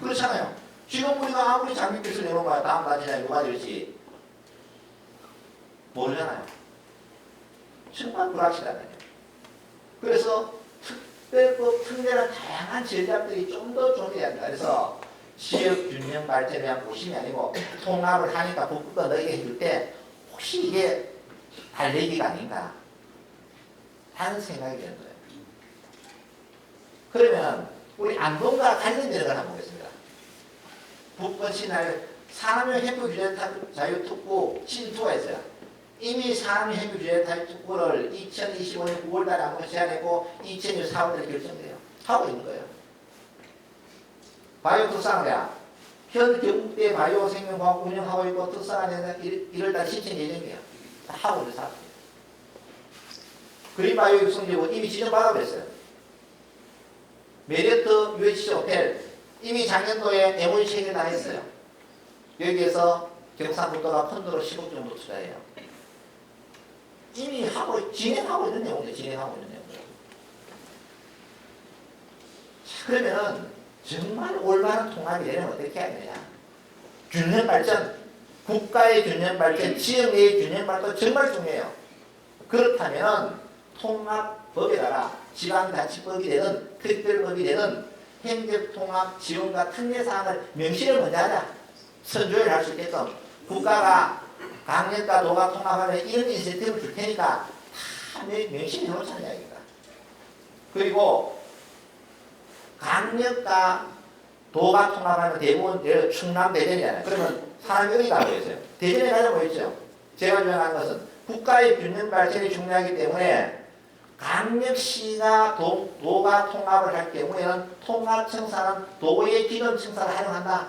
그렇잖아요. 지금 우리가 아무리 장밋빛을 내놓으면 다음 단체장이 누가 될지 모르잖아요. 정말 불확실하다요. 그래서 특별법, 특별한 다양한 전략들이 좀 더 존재해야 한다. 그래서 지역 균형 발전에 대한 고심이 아니고 통합을 하니까 북부가 너에게 해줄 때 혹시 이게 달래기가 아닌가 하는 생각이 드는 거예요. 그러면 우리 안동과 관련되는 걸 한번 보겠습니다. 북권 신할 산업용 햄프 규제 자유특구 시즌2가 있어요. 이미 산업용 햄프 규제 자유특구를 2025년 9월달에 한번 제안했고 2024년 4월달에 결정돼요. 하고 있는 거예요. 바이오 특산화야. 현 경북대 바이오 생명과학 운영하고 있고 특산화는 1월달 신청 예정이에요. 다 하고 있는 사람. 그린바이오 육성지구 이미 지정받아버렸어요. 메리어트 UHC 호텔 이미 작년도에 MOU 체결 다 했어요. 여기에서 경상북도가 펀드로 10억 정도 투자해요. 이미 진행하고 있는 내용들, 진행하고 있는 내용들. 그러면은 정말 올바른 통합이 되려면 어떻게 해야 되냐. 균형 발전, 국가의 균형 발전, 지역 내의 균형 발전 정말 중요해요. 그렇다면 통합법에다가 지방자치법이 되는 특별법이 되는 행정통합 지원과 특례사항을 명시를 먼저 하자. 선조를 할 수 있게끔 국가가 강력과 도가 통합하면 이런 인센티브를 줄 테니까 다 명시를 해놓자는 이야기입니다. 그리고 강력과 도가 통합하면 대부분 충남 대전이잖아요. 그러면 사람이 어디 가고 있어요? 대전에 가자고 했죠. 제가 주장한 것은 국가의 균형 발전이 중요하기 때문에 강력시가 도가 통합을 할 경우에는 통합청사는 도의 기존 청사를 활용한다.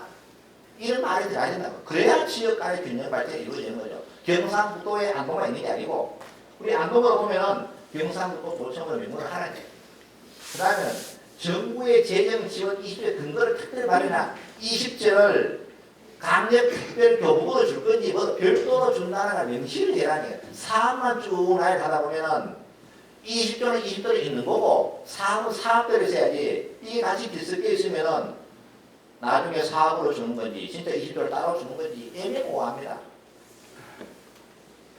이런 말이 들어야 된다고. 그래야 지역 간의 균형 발전이 이루어지는 거죠. 경상북도에 안동만 있는 게 아니고 우리 안동으로 보면은 경상북도 도청을 명문을 하라는 거예요. 그 다음에 정부의 재정 지원 20조 근거를 특별히 마련한 20조를 강력 특별 교부금으로 줄 건지 뭐 별도로 준다는 명시를 해라는 거예요. 사업만 쭉 나열하다 보면은 20조는 20조를 있는 거고 사업은 사업대로 있어야지. 이게 같이 비슷해 있으면은 나중에 사업으로 주는 건지 진짜 20조를 따로 주는 건지 애매모호합니다.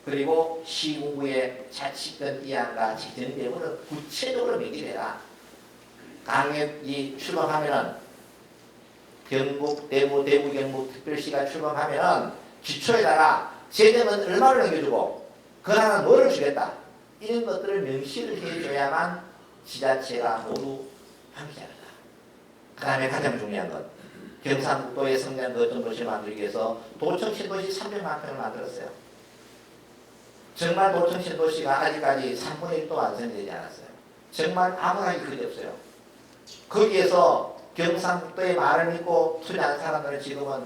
그리고 시군구의 자치권 이양과 지정 배분을 구체적으로 명기해라. 강력이 출범하면은 경북, 대구 경북 특별시가 출범하면은 기초에다가 재정은 얼마를 넘겨주고 권한은 뭐를 주겠다. 이런 것들을 명시를 해줘야만 지자체가 모두 함께합니다. 그 다음에 가장 중요한 것, 경상북도의 성장 거점 도시를 만들기 위해서 도청 신도시 300만 평을 만들었어요. 정말 도청 신도시가 아직까지 3분의 1도 완성되지 않았어요. 정말 아무나 그리 없어요. 거기에서 경상북도의 말을 믿고 투자한 사람들은 지금은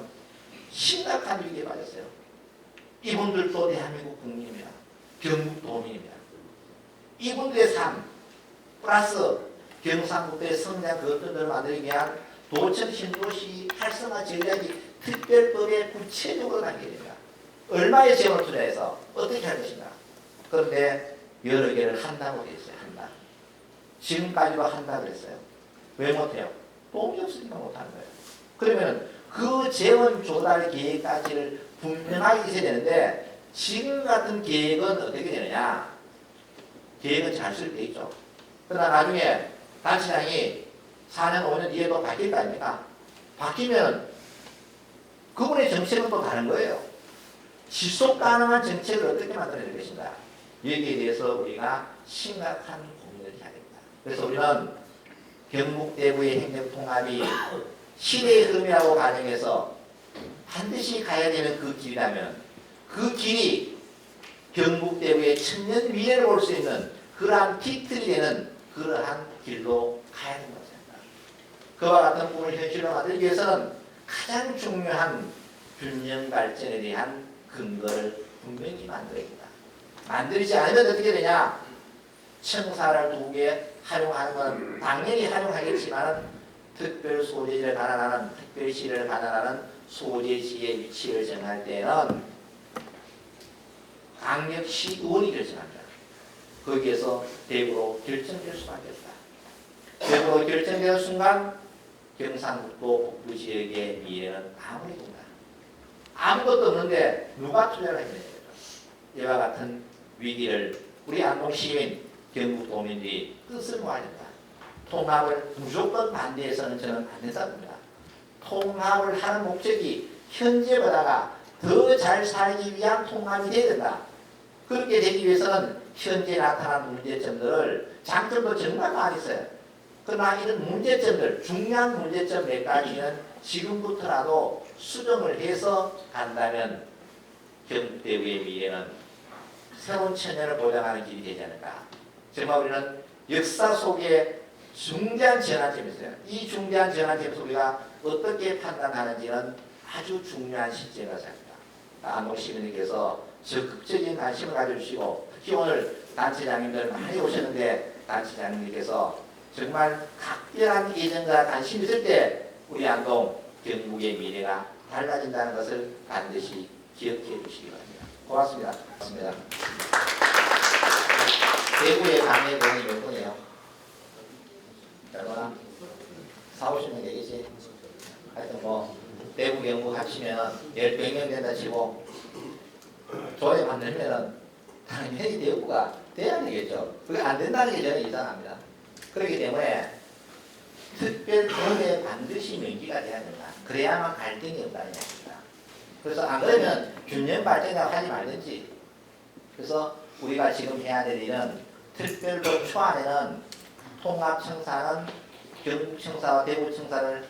심각한 위기에 빠졌어요. 이분들도 대한민국 국민입니다. 경북도민입니다. 이분들의 삶 플러스 경상북도의 성장 그것들을 만들기 위한 도청 신도시 활성화 전략이 특별법에 구체적으로 담겨야 됩니다. 얼마의 재원을 투자해서 어떻게 할 것인가. 그런데 여러 개를 한다고 되어 있어요. 한다. 지금까지도 한다 그랬어요. 왜 못해요? 돈이 없으니까 못하는 거예요. 그러면 그 재원 조달 계획까지를 분명하게 있어야 되는데 지금 같은 계획은 어떻게 되느냐? 계획은 잘 쓸 때 있죠. 그러나 나중에 단체장이 4년, 5년 뒤에도 바뀔 거 아닙니까? 바뀌면 그분의 정책은 또 다른 거예요. 지속 가능한 정책을 어떻게 만들어낼 것인가? 여기에 대해서 우리가 심각한 고민을 해야 됩니다. 그래서 우리는 경북대구의 행정통합이 시대의 흐름이라고 가정해서 반드시 가야 되는 그 길이라면 그 길이 경북대구의 천년 미래를 볼 수 있는 그러한 깃틀이 되는 그러한 길로 가야 하는 것입니다. 그와 같은 꿈을 현실로 만들기 위해서는 가장 중요한 균형 발전에 대한 근거를 분명히 만들어야 됩니다. 만들지 않으면 어떻게 되냐? 청사를 2개 활용하는 건 당연히 활용하겠지만 특별 소재지를 관할하는 특별시를 관할하는 소재지의 위치를 정할 때는 강력시 의원이 결정합니다. 거기에서 대구로 결정될 수밖에 없다. 대구로 결정되는 순간 경상북도 북부 지역의 미래는 아무리도다. 아무것도 없는데 누가 투자를 하게 되는 거죠. 이와 같은 위기를 우리 안동 시민, 경북도민들이 뜻을 모아야 된다. 통합을 무조건 반대해서는 저는 안 된다고 봅니다. 통합을 하는 목적이 현재보다가 더 잘 살기 위한 통합이 되어야 된다. 그렇게 되기 위해서는 현재 나타난 문제점들을 장점도 정말 많이 있어요. 그러나 이런 문제점들, 중요한 문제점 몇 가지는 지금부터라도 수정을 해서 간다면 경북대구의 미래는 새로운 천년을 보장하는 길이 되지 않을까. 정말 우리는 역사 속에 중대한 전환점이 있어요. 이 중대한 전환점에서 우리가 어떻게 판단하는지는 아주 중요한 시점이라고 생각합니다. 안동 시민님께서 적극적인 관심을 가져주시고 특히 오늘 단체장님들 많이 오셨는데 단체장님께서 정말 각별한 예정과 관심이 있을 때 우리 안동 경북의 미래가 달라진다는 것을 반드시 기억해 주시기 바랍니다. 고맙습니다. 고맙습니다. 대구의 강의 돈이 몇 분이에요? 얼마나? 40~50명 되겠지? 하여튼 뭐 대구 경북 합치면 100명 된다 치고 조례 만들면은 당연히 대구가 돼야 되겠죠. 그게 안 된다는 게 저는 이상합니다. 그렇기 때문에 특별법에 반드시 명기가 돼야 된다. 그래야만 갈등이 없다는 얘기입니다. 그래서 안 그러면 균형 발전이라고 하지 말든지. 그래서 우리가 지금 해야 될 일은 특별법 초안에는 통합청사는 경북청사와 대구청사를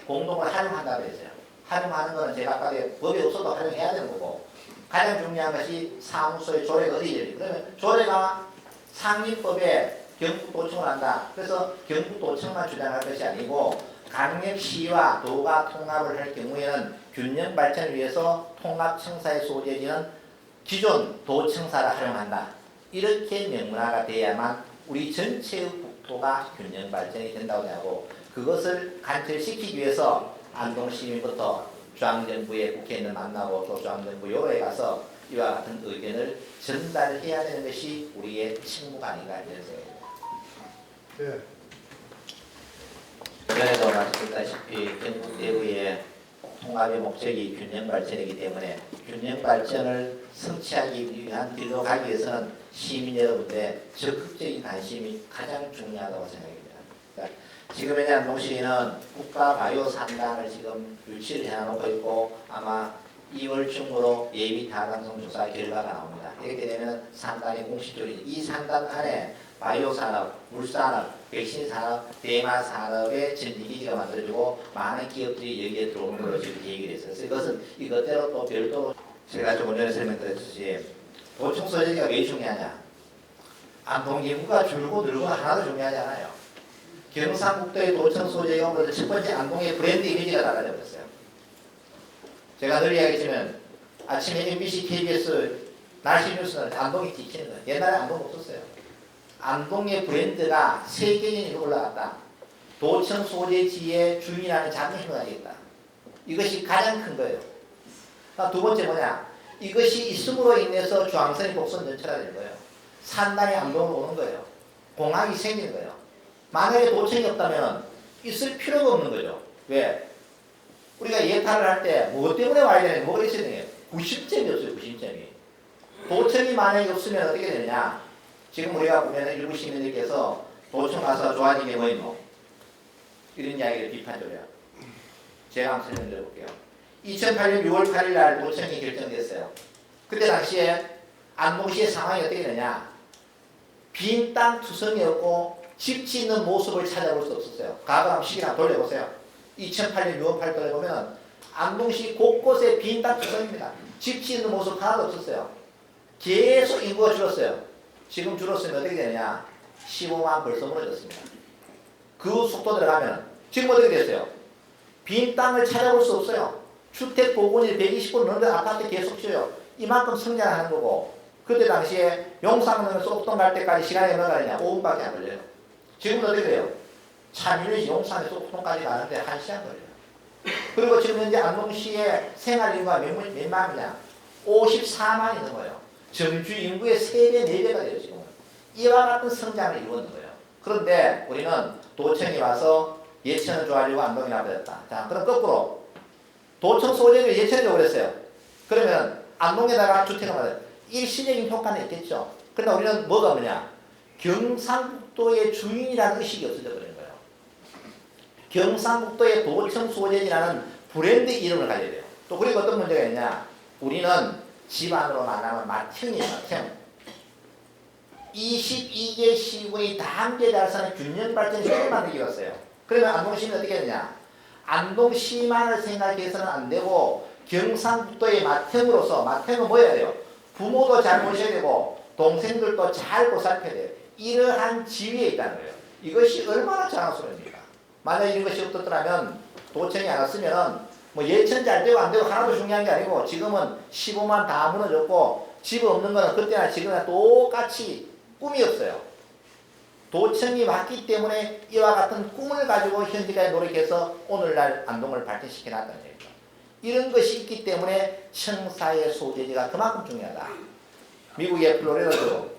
공동으로 활용한다고 했어요. 활용하는 것은 제가 아까 법이 없어도 활용해야 되는 거고 가장 중요한 것이 사무소의 조례가 어디에 있는지. 그러면 조례가 상임법에 경북도청을 한다. 그래서 경북도청만 주장할 것이 아니고 강력시와 도가 통합을 할 경우에는 균형 발전을 위해서 통합청사의 소재지는 기존 도청사를 활용한다. 이렇게 명문화가 돼야만 우리 전체의 국토가 균형 발전이 된다고 하고 그것을 관철시키기 위해서 안동 시민부터 중앙정부의 국회의원을 만나고 또 중앙정부 요로에 가서 이와 같은 의견을 전달해야 되는 것이 우리의 책무가 아닌가 이런 생각입니다. 네. 전에도 말씀드렸다시피 경북대구의 통합의 목적이 균형 발전이기 때문에 균형 발전을 성취하기 위한 길로 가기 위해서는 시민 여러분들의 적극적인 관심이 가장 중요하다고 생각합니다. 그러니까 지금 현재 안동시는 국가바이오산단을 지금 유치를 해놓고 있고 아마 2월 중으로 예비 타당성 조사 결과가 나옵니다. 이렇게 되면 산단이 공식적으로 이 산단 안에 바이오 산업, 물산업, 백신 산업, 대마 산업의 전기기지가 만들어지고 많은 기업들이 여기에 들어오는 걸로 지금 계획이 됐어요. 그래서 이것은 이것대로 또 별도로 제가 조금 전에 설명드렸듯이 도청 소재지가 왜 중요하냐? 안동 인구가 줄고 늘고 하나도 중요하지 않아요. 경상북도의 도청 소재가 오면서 첫 번째 안동의 브랜드 이미지가 달라져 버렸어요. 제가 늘 이야기했지만 아침에 MBC, KBS 날씨 뉴스는 안동이 지키는 거예요. 옛날에 안동 없었어요. 안동의 브랜드가 세계인이 올라갔다. 도청 소재지의 주인이라는 자긍심을 가지겠다. 이것이 가장 큰 거예요. 두 번째 뭐냐? 이것이 있음으로 인해서 중앙선이 곡선 전체가 되는 거예요. 산단이 안동으로 오는 거예요. 공항이 생기는 거예요. 만약에 도청이 없다면 있을 필요가 없는 거죠. 왜? 우리가 예탈을 할 때 뭐 때문에 와야 되냐? 뭐가 있어야 되냐? 90점이 없어요. 90점이. 도청이 만약에 없으면 어떻게 되느냐? 지금 우리가 보면 일부 시민들께서 도청 가서 좋아하는 게 뭐 있노? 이런 이야기를 비판적이야. 제가 한번 설명드려 볼게요. 2008년 6월 8일 날 도청이 결정됐어요. 그때 당시에 안동시의 상황이 어떻게 되냐? 빈 땅 투성이었고 집 짓는 모습을 찾아볼 수 없었어요. 과거 한번 시기나 돌려보세요. 2008년 6월 8일에 보면 안동시 곳곳에 빈 땅 투성입니다. 집 짓는 모습 하나도 없었어요. 계속 인구가 줄었어요. 지금 줄었으면 어떻게 되느냐? 15만 벌써 무너졌습니다. 그 속도 들어가면 지금 어떻게 됐어요? 빈 땅을 찾아볼 수 없어요. 주택 보건이 120% 넘는 아파트 계속 지어요. 이만큼 성장하는 거고 그때 당시에 용산에서 쏙동 갈 때까지 시간이 얼마나 걸리냐? 5분밖에 안 걸려요. 지금은 어떻게 돼요? 차민이 용산에서 쏙동까지 가는데 1시간 걸려요. 그리고 지금 현재 안동시의 생활인구가 몇 만이냐? 54만이 넘어요. 전주 인구의 3배, 4배가 돼요. 지금은. 이와 같은 성장을 이루는 거예요. 그런데 우리는 도청이 와서 예천을 좋아하려고 안동이 나버렸다. 자, 그럼 거꾸로 도청 소재를 예천이 오랬어요. 그러면 안동에다가 주택을 만들어요. 일시적인 효과는 있겠죠. 그러나 우리는 뭐가 뭐냐? 경상북도의 주인이라는 의식이 없어져 버린 거예요. 경상북도의 도청 소재지라는 브랜드 이름을 가져야 돼요. 또 그리고 어떤 문제가 있냐? 우리는 집안으로 만나면 맏형이에요. 맏형. 22개 시군이 다 함께 잘 사는 균형 발전 시를 만들기 왔어요. 그러면 안동시는 어떻게 되냐? 안동시만을 생각해서는 안 되고 경상북도의 맏형으로서 맏형은 뭐 해야 돼요? 부모도 잘 모셔야 되고 동생들도 잘 보살펴야 돼요. 이러한 지위에 있다는 거예요. 이것이 얼마나 자랑스러웁니까? 만약 이런 것이 없었더라면 도청이 안 왔으면은 뭐 예천 잘 되고 안 되고 하나도 중요한 게 아니고 지금은 15만 다 무너졌고 집 없는 거는 그때나 지금이나 똑같이 꿈이 없어요. 도청이 왔기 때문에 이와 같은 꿈을 가지고 현재까지 노력해서 오늘날 안동을 발전시켜 놨다는 얘기죠. 이런 것이 있기 때문에 청사의 소재지가 그만큼 중요하다. 미국의 플로리다주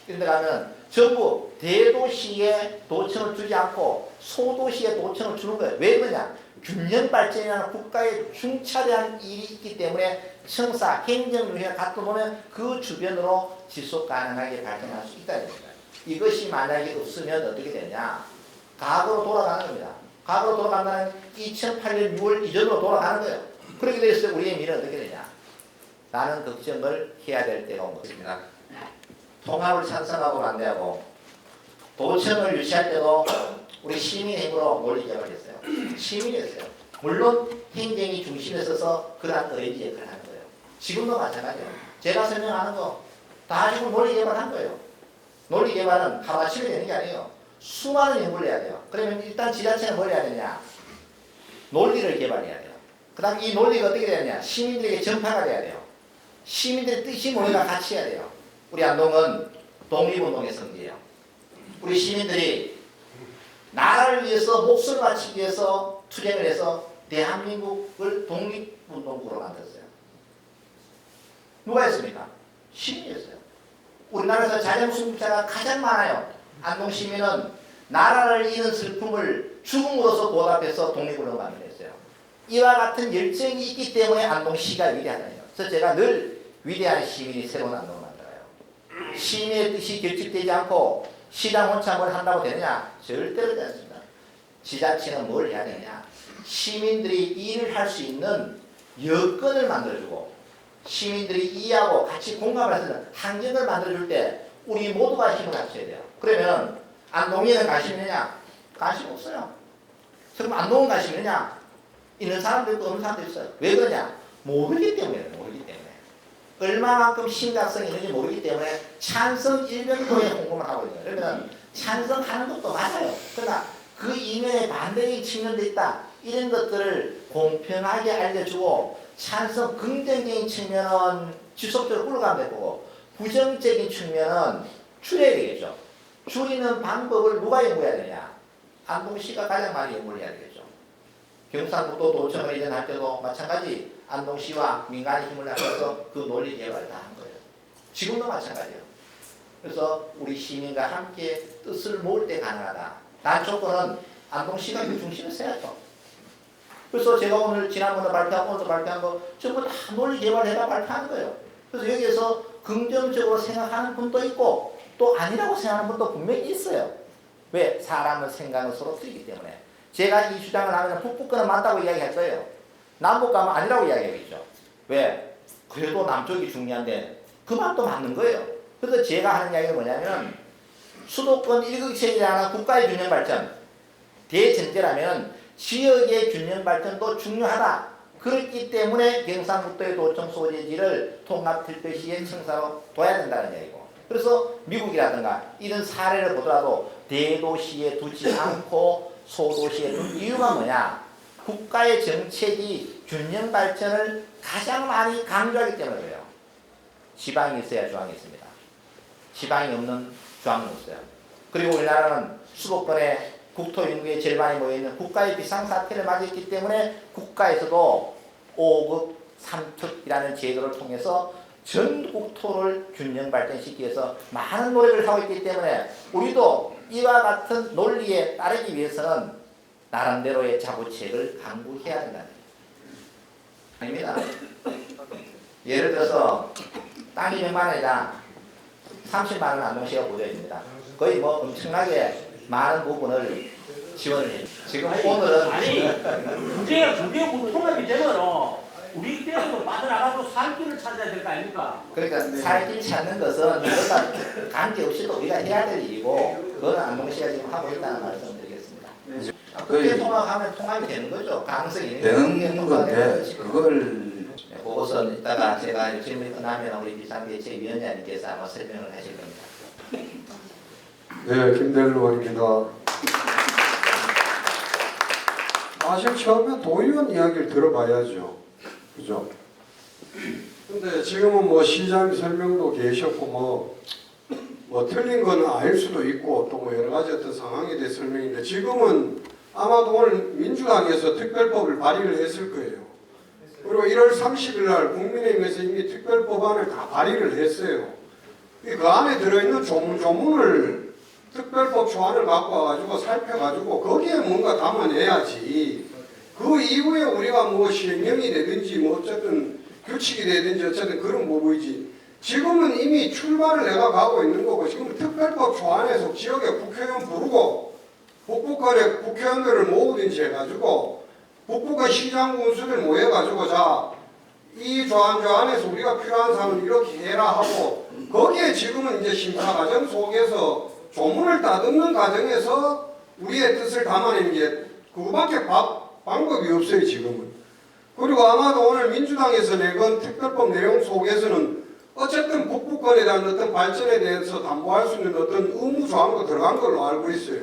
이런 데 가면 전부 대도시에 도청을 주지 않고 소도시에 도청을 주는 거예요. 왜 그러냐? 균형 발전이라는 국가의 중차대한 일이 있기 때문에 청사, 행정유희가 갖다 보면 그 주변으로 지속 가능하게 발전할 수 있다는 거예요. 이것이 만약에 없으면 어떻게 되냐? 과거로 돌아가는 겁니다. 과거로 돌아간다는 2008년 6월 이전으로 돌아가는 거예요. 그렇게 되었을 때 우리의 미래는 어떻게 되냐? 라는 걱정을 해야 될 때가 온 것입니다. 통합을 찬성하고 반대하고 도청을 유치할 때도 우리 시민의 힘으로 논리 개발했어요. 시민이었어요. 물론 행정이 중심에 서서 그러한 의지 역할을 하는 거예요. 지금도 마찬가지예요. 제가 설명하는 거 다 지금 논리 개발한 거예요. 논리 개발은 하루아침에 되는 게 아니에요. 수많은 연구를 해야 돼요. 그러면 일단 지자체는 뭘 해야 되냐? 논리를 개발해야 돼요. 그 다음 이 논리가 어떻게 되느냐? 시민들에게 전파가 돼야 돼요. 시민들의 뜻이 모여가 같이 해야 돼요. 우리 안동은 독립운동의 성지예요. 우리 시민들이 나라를 위해서 목숨을 바치기 위해서 투쟁을 해서 대한민국을 독립운동국으로 만들었어요. 누가 했습니까? 시민이었어요. 우리나라에서 자정순국자가 가장 많아요. 안동 시민은 나라를 잃은 슬픔을 죽음으로써 보답해서 독립운동을 만들었어요. 이와 같은 열정이 있기 때문에 안동시가 위대하다요. 그래서 제가 늘 위대한 시민이 새로운 안동을 만들어요. 시민의 뜻이 결집되지 않고 시장 혼참을 한다고 되느냐? 절대로 되지 않습니다. 지자체는 뭘 해야 되느냐? 시민들이 일을 할 수 있는 여건을 만들어주고 시민들이 이해하고 같이 공감할 수 있는 환경을 만들어줄 때 우리 모두가 힘을 합쳐야 돼요. 그러면 안동에는 관심 있느냐? 관심 없어요. 그럼 안동은 관심 있느냐? 있는 사람도 있고 없는 사람도 있어요. 왜 그러냐? 모르기 때문에. 얼마만큼 심각성이 있는지 모르기 때문에 찬성 일변도에 공감을 하고 있어요. 그러면 찬성하는 것도 맞아요. 그러나 그 이면에 반대의 측면도 있다. 이런 것들을 공평하게 알려주고 찬성 긍정적인 측면은 지속적으로 흘러가면 될 거고 부정적인 측면은 줄여야 되겠죠. 줄이는 방법을 누가 연구해야 되냐? 안동시가 가장 많이 연구를 해야 되겠죠. 경상북도 도청을 이전할 때도 마찬가지 안동시와 민간의 힘을 합쳐서 그 논리 개발을 다 한 거예요. 지금도 마찬가지예요. 그래서 우리 시민과 함께 뜻을 모을 때 가능하다. 단 조건은 안동시가 그 중심에 서야죠. 그래서 제가 오늘 지난번에 발표하고 오늘도 발표한 거 전부 다 논리 개발해서 발표한 거예요. 그래서 여기에서 긍정적으로 생각하는 분도 있고 또 아니라고 생각하는 분도 분명히 있어요. 왜? 사람의 생각은 서로 틀리기 때문에. 제가 이 주장을 하면 북북권은 맞다고 이야기했어요. 남북 가면 아니라고 이야기하겠죠. 왜? 그래도 남쪽이 중요한데 그 말도 맞는 거예요. 그래서 제가 하는 이야기가 뭐냐면 수도권 일극체제라는 국가의 균형 발전 대전제라면 지역의 균형 발전도 중요하다. 그렇기 때문에 경상북도의 도청 소재지를 통합특별시의 청사로 둬야 된다는 얘기고. 그래서 미국이라든가 이런 사례를 보더라도 대도시에 두지 않고 소도시에 둔 이유가 뭐냐? 국가의 정책이 균형 발전을 가장 많이 강조하기 때문에 그래요. 지방이 있어야 중앙이 있습니다. 지방이 없는 중앙은 없어요. 그리고 우리나라는 수도권에 국토 인구의 절반이 모여있는 국가의 비상사태를 맞이했기 때문에 국가에서도 5급 3특이라는 제도를 통해서 전 국토를 균형 발전시키기 위해서 많은 노력을 하고 있기 때문에 우리도 이와 같은 논리에 따르기 위해서는 나름대로의 자부책을 강구해야 된다는 얘기입니다. 예를 들어서 땅이 100만 원이다. 30만 원 안동시가 보여집니다. 거의 뭐 엄청나게 많은 부분을 지원을 해요. 지금 오늘은 아니 문제가 두개 통합이 되면 우리 때문에 빠져나가고 살 길을 찾아야 될 거 아닙니까? 그러니까 살길 찾는 것은 이것과 관계없이도 우리가 해야 될 일이고 그건 안동시가 지금 하고 있다는 말씀을 드리겠습니다. 그렇게 통합하면 통합이 되는 거죠. 가능성이 되는 건데 그걸 그것은 이따가 제가 질문이 끝나면 우리 비상대책위원장님께서 아마 설명을 하실 겁니다. 네, 김대일 의원입니다. 사실 처음에 도의원 이야기를 들어봐야죠. 그죠? 근데 지금은 뭐 시장 설명도 계셨고 뭐 틀린 거는 아닐 수도 있고 또 뭐 여러 가지 어떤 상황에 대해 설명인데 지금은 아마도 오늘 민주당에서 특별법을 발의를 했을 거예요. 그리고 1월 30일 날 국민의힘에서 이미 특별법안을 다 발의를 했어요. 그 안에 들어있는 조문을 특별법 초안을 갖고 와가지고 살펴가지고 거기에 뭔가 담아내야지. 그 이후에 우리가 뭐 시행령이 되든지 뭐 어쨌든 규칙이 되든지 어쨌든 그런 부분이지. 지금은 이미 출발을 내가 가고 있는 거고 지금 특별법 초안에서 지역에 국회의원 부르고 북부권에 국회의원들을 모으든지 해가지고 북부권 시장 군수들 모여가지고 자 이 조안에서 우리가 필요한 사항은 이렇게 해라 하고 거기에 지금은 이제 심사 과정 속에서 조문을 따듬는 과정에서 우리의 뜻을 담아내는 게 그거밖에 방법이 없어요 지금은. 그리고 아마도 오늘 민주당에서 내건 특별법 내용 속에서는 어쨌든 북부권에 대한 어떤 발전에 대해서 담보할 수 있는 어떤 의무 조항도 들어간 걸로 알고 있어요.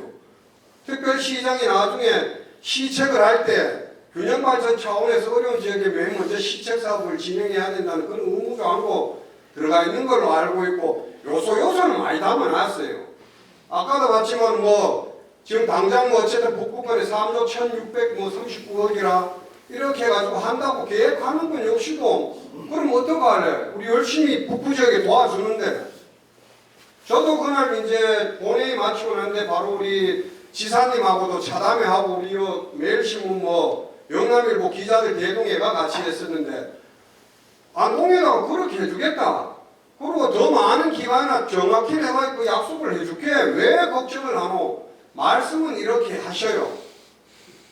특별시장이 나중에 시책을 할 때 균형 발전 차원에서 어려운 지역에 맨 먼저 시책 사업을 진행해야 된다는 그런 의무 조항도 들어가 있는 걸로 알고 있고 요소는 많이 담아놨어요. 아까도 봤지만 뭐 지금 당장 뭐 어쨌든 북부권에 3조 1639억이라 이렇게 해가지고 한다고 계획하는 건 역시도 그럼 어떡할래? 우리 열심히 북부 지역에 도와주는데 저도 그날 이제 본회의 마치고 났는데 바로 우리 지사님하고도 차담회하고 우리 매일신문 뭐 영남일보 기자들 대동회가 같이 했었는데 안동에다가 그렇게 해주겠다. 그리고 더 많은 기관이나 정확히 내가 그 약속을 해줄게. 왜 걱정을 하노? 말씀은 이렇게 하셔요.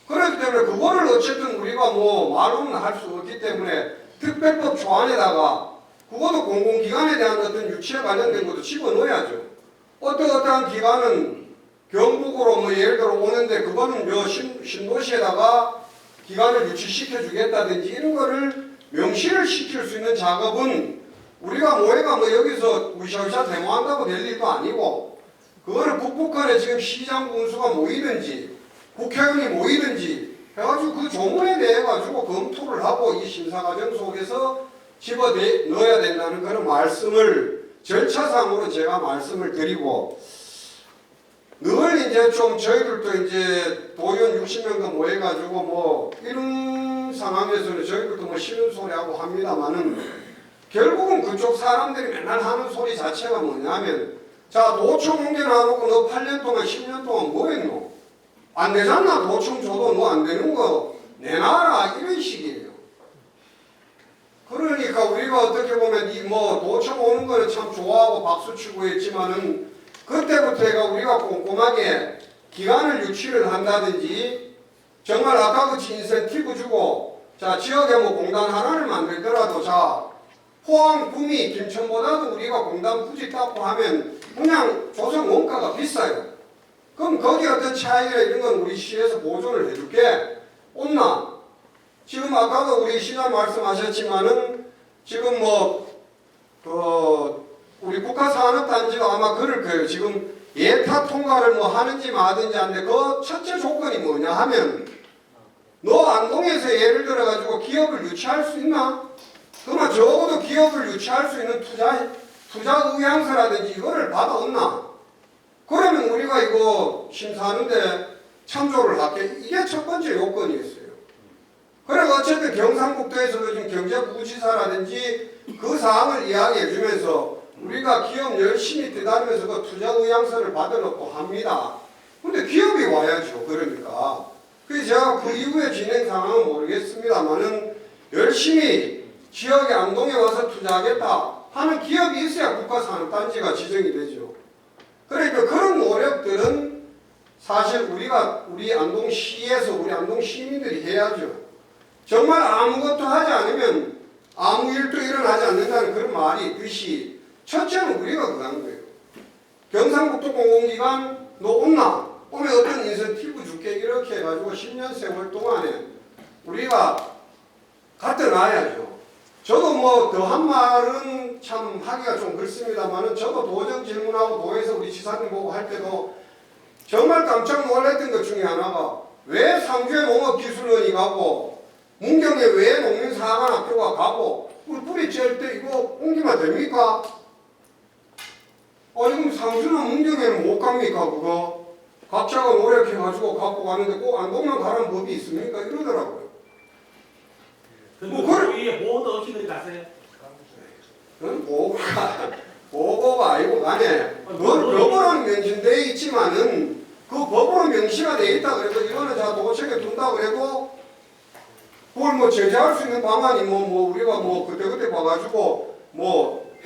그렇기 때문에 그거를 어쨌든 우리가 뭐 말로는 할 수 없기 때문에 특별법 초안에다가 그것도 공공기관에 대한 어떤 유치에 관련된 것도 집어넣어야죠. 어떠한 기관은 경북으로 뭐 예를 들어 오는데 그거는 신도시에다가 기관을 유치시켜 주겠다든지 이런 거를 명시를 시킬 수 있는 작업은 우리가 모해가 뭐 여기서 우샤우샤 데모한다고 될 일도 아니고 그거를 북북한에 지금 시장 군수가 모이든지 국회의원이 모이든지 해가지고 그 조문에 대해 가지고 검토를 하고 이 심사 과정 속에서 집어 넣어야 된다는 그런 말씀을 절차상으로 제가 말씀을 드리고 늘 이제 좀 저희들도 이제 도의원 60명도 모여가지고 뭐 이런 상황에서는 저희들도 뭐 싫은 소리하고 합니다만은 결국은 그쪽 사람들이 맨날 하는 소리 자체가 뭐냐면 자 도청 옮겨놔놓고 너 8년 동안 10년 동안 뭐 했노? 안 되잖아. 도청 줘도 뭐 안 되는 거 내놔라 이런 식이에요. 그러니까 우리가 어떻게 보면 이 뭐 도청 오는 거는 참 좋아하고 박수치고 했지만은 그때부터 해가 우리가 꼼꼼하게 기간을 유치를 한다든지 정말 아까 같이 인센티브 주고 자 지역에 뭐 공단 하나를 만들더라도 자 포항, 구미, 김천보다도 우리가 공단 굳이 닦고 하면 그냥 조성 원가가 비싸요. 그럼 거기 어떤 차이나 이런 건 우리 시에서 보존을 해줄게. 온나? 지금 아까도 우리 시장 말씀하셨지만은 지금 우리 국가산업단지가 아마 그럴 거예요. 지금 예타 통과를 뭐 하는지 마든지 하는데 그 첫째 조건이 뭐냐 하면 너 안동에서 예를 들어 가지고 기업을 유치할 수 있나? 그러면 적어도 기업을 유치할 수 있는 투자 의향서라든지 이거를 받아왔나? 그러면 우리가 이거 심사하는데 참조를 할게. 이게 첫 번째 요건이었어요. 그래서 어쨌든 경상북도에서도 지금 경제부지사라든지 그 사항을 이야기해 주면서 우리가 기업 열심히 뛰다니면서 그 투자 의향서를 받아놓고 합니다. 근데 기업이 와야죠. 그러니까. 그래서 제가 그 이후에 진행 상황은 모르겠습니다만은 열심히 지역의 안동에 와서 투자하겠다 하는 기업이 있어야 국가산업단지가 지정이 되죠. 그러니까 그런 노력들은 사실 우리 안동시에서 우리 안동 시민들이 해야죠. 정말 아무것도 하지 않으면 아무 일도 일어나지 않는다는 그런 말이 있듯이 첫째는 우리가 그런 거예요. 경상북도 공공기관 너 온나? 오면 어떤 인센티브 줄게 이렇게 해가지고 10년 세월 동안에 우리가 갖다 놔야죠. 저도 뭐 더한 말은 참 하기가 좀 그렇습니다만은 저도 도정 질문하고 도에서 우리 지사님 보고 할 때도 정말 깜짝 놀랐던 것 중에 하나가 왜 상주에 농업기술원이 가고 문경에 왜 농민사관학교가 가고 뿌리 찔 때 이거 옮기면 됩니까? 아니 그럼 상주나 문경에는 못 갑니까 그거? 각자가 노력해가지고 갖고 가는데 꼭 안동만 가라는 법이 있습니까? 이러더라고요. 뭐 위에 보호도 없이 그리 갔어요? 그건 보고가 아니고 간에 법으로는 명시돼 있지만은 그 법으로 명시가 돼 있다 그래도 이거는 자 도책에 둔다 그래도 그걸 뭐 제재할 수 있는 방안이 우리가 그때 봐가지고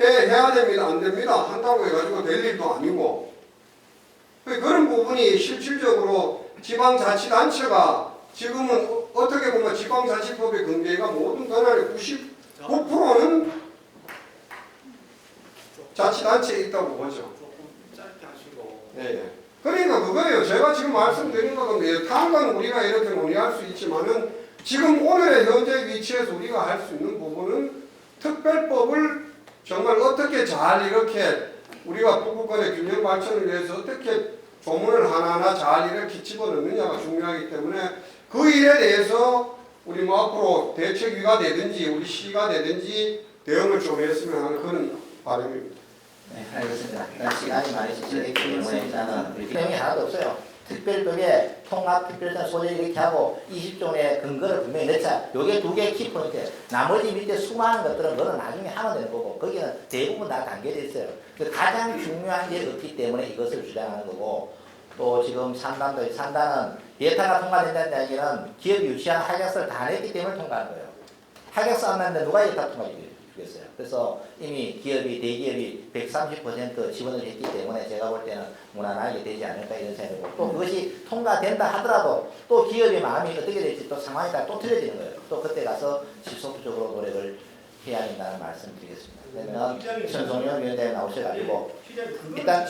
해야 됩니다 안 됩니다 한다고 해가지고 될 일도 아니고 그런 부분이 실질적으로 지방자치단체가 지금은 어떻게 보면 지방자치법의 근거가 모든 권한의 99%는 자치단체에 있다고 보죠. 조금 짧게 하시고. 네. 그러니까 그거예요. 제가 지금 말씀드린 거는 당장 우리가 이렇게 논의할 수 있지만은 지금 오늘의 현재 위치에서 우리가 할 수 있는 부분은 특별법을 정말 어떻게 잘 이렇게 우리가 부부간의 균형 발전을 위해서 어떻게 조문을 하나하나 잘 이렇게 집어넣느냐가 중요하기 때문에 그 일에 대해서 우리 앞으로 대책위가 되든지 우리 시가 되든지 대응을 좀 했으면 하는 그런 바람입니다. 네, 알겠습니다. 시간이 많이 지체되기 때문에 일단은 내용이 하나도 없어요. 특별법에 통합특별단 소재 이렇게 하고 20조의 근거를 분명히 넣자. 요게 두 개 키포인트. 나머지 밑에 수많은 것들은 그거는 나중에 하면 되는 거고 거기는 대부분 다 단계되어 있어요. 가장 중요한 게 없기 때문에 이것을 주장하는 거고 또 지금 산단은 예타가 통과된다는 얘기는 기업이 유치한 하객서를 다 냈기 때문에 통과한 거예요. 하객서 안 냈는데 누가 예타 통과주겠어요. 그래서 이미 대기업이 130% 지원을 했기 때문에 제가 볼 때는 무난하게 되지 않을까 이런 생각이고 또 그것이 통과된다 하더라도 또 기업의 마음이 어떻게 될지 또 상황에 따라 또 틀려지는 거예요. 또 그때 가서 지속적으로 노력을 해야 된다는 말씀 드리겠습니다. 그러면 천송영 위원장님 나오셔가지고 일단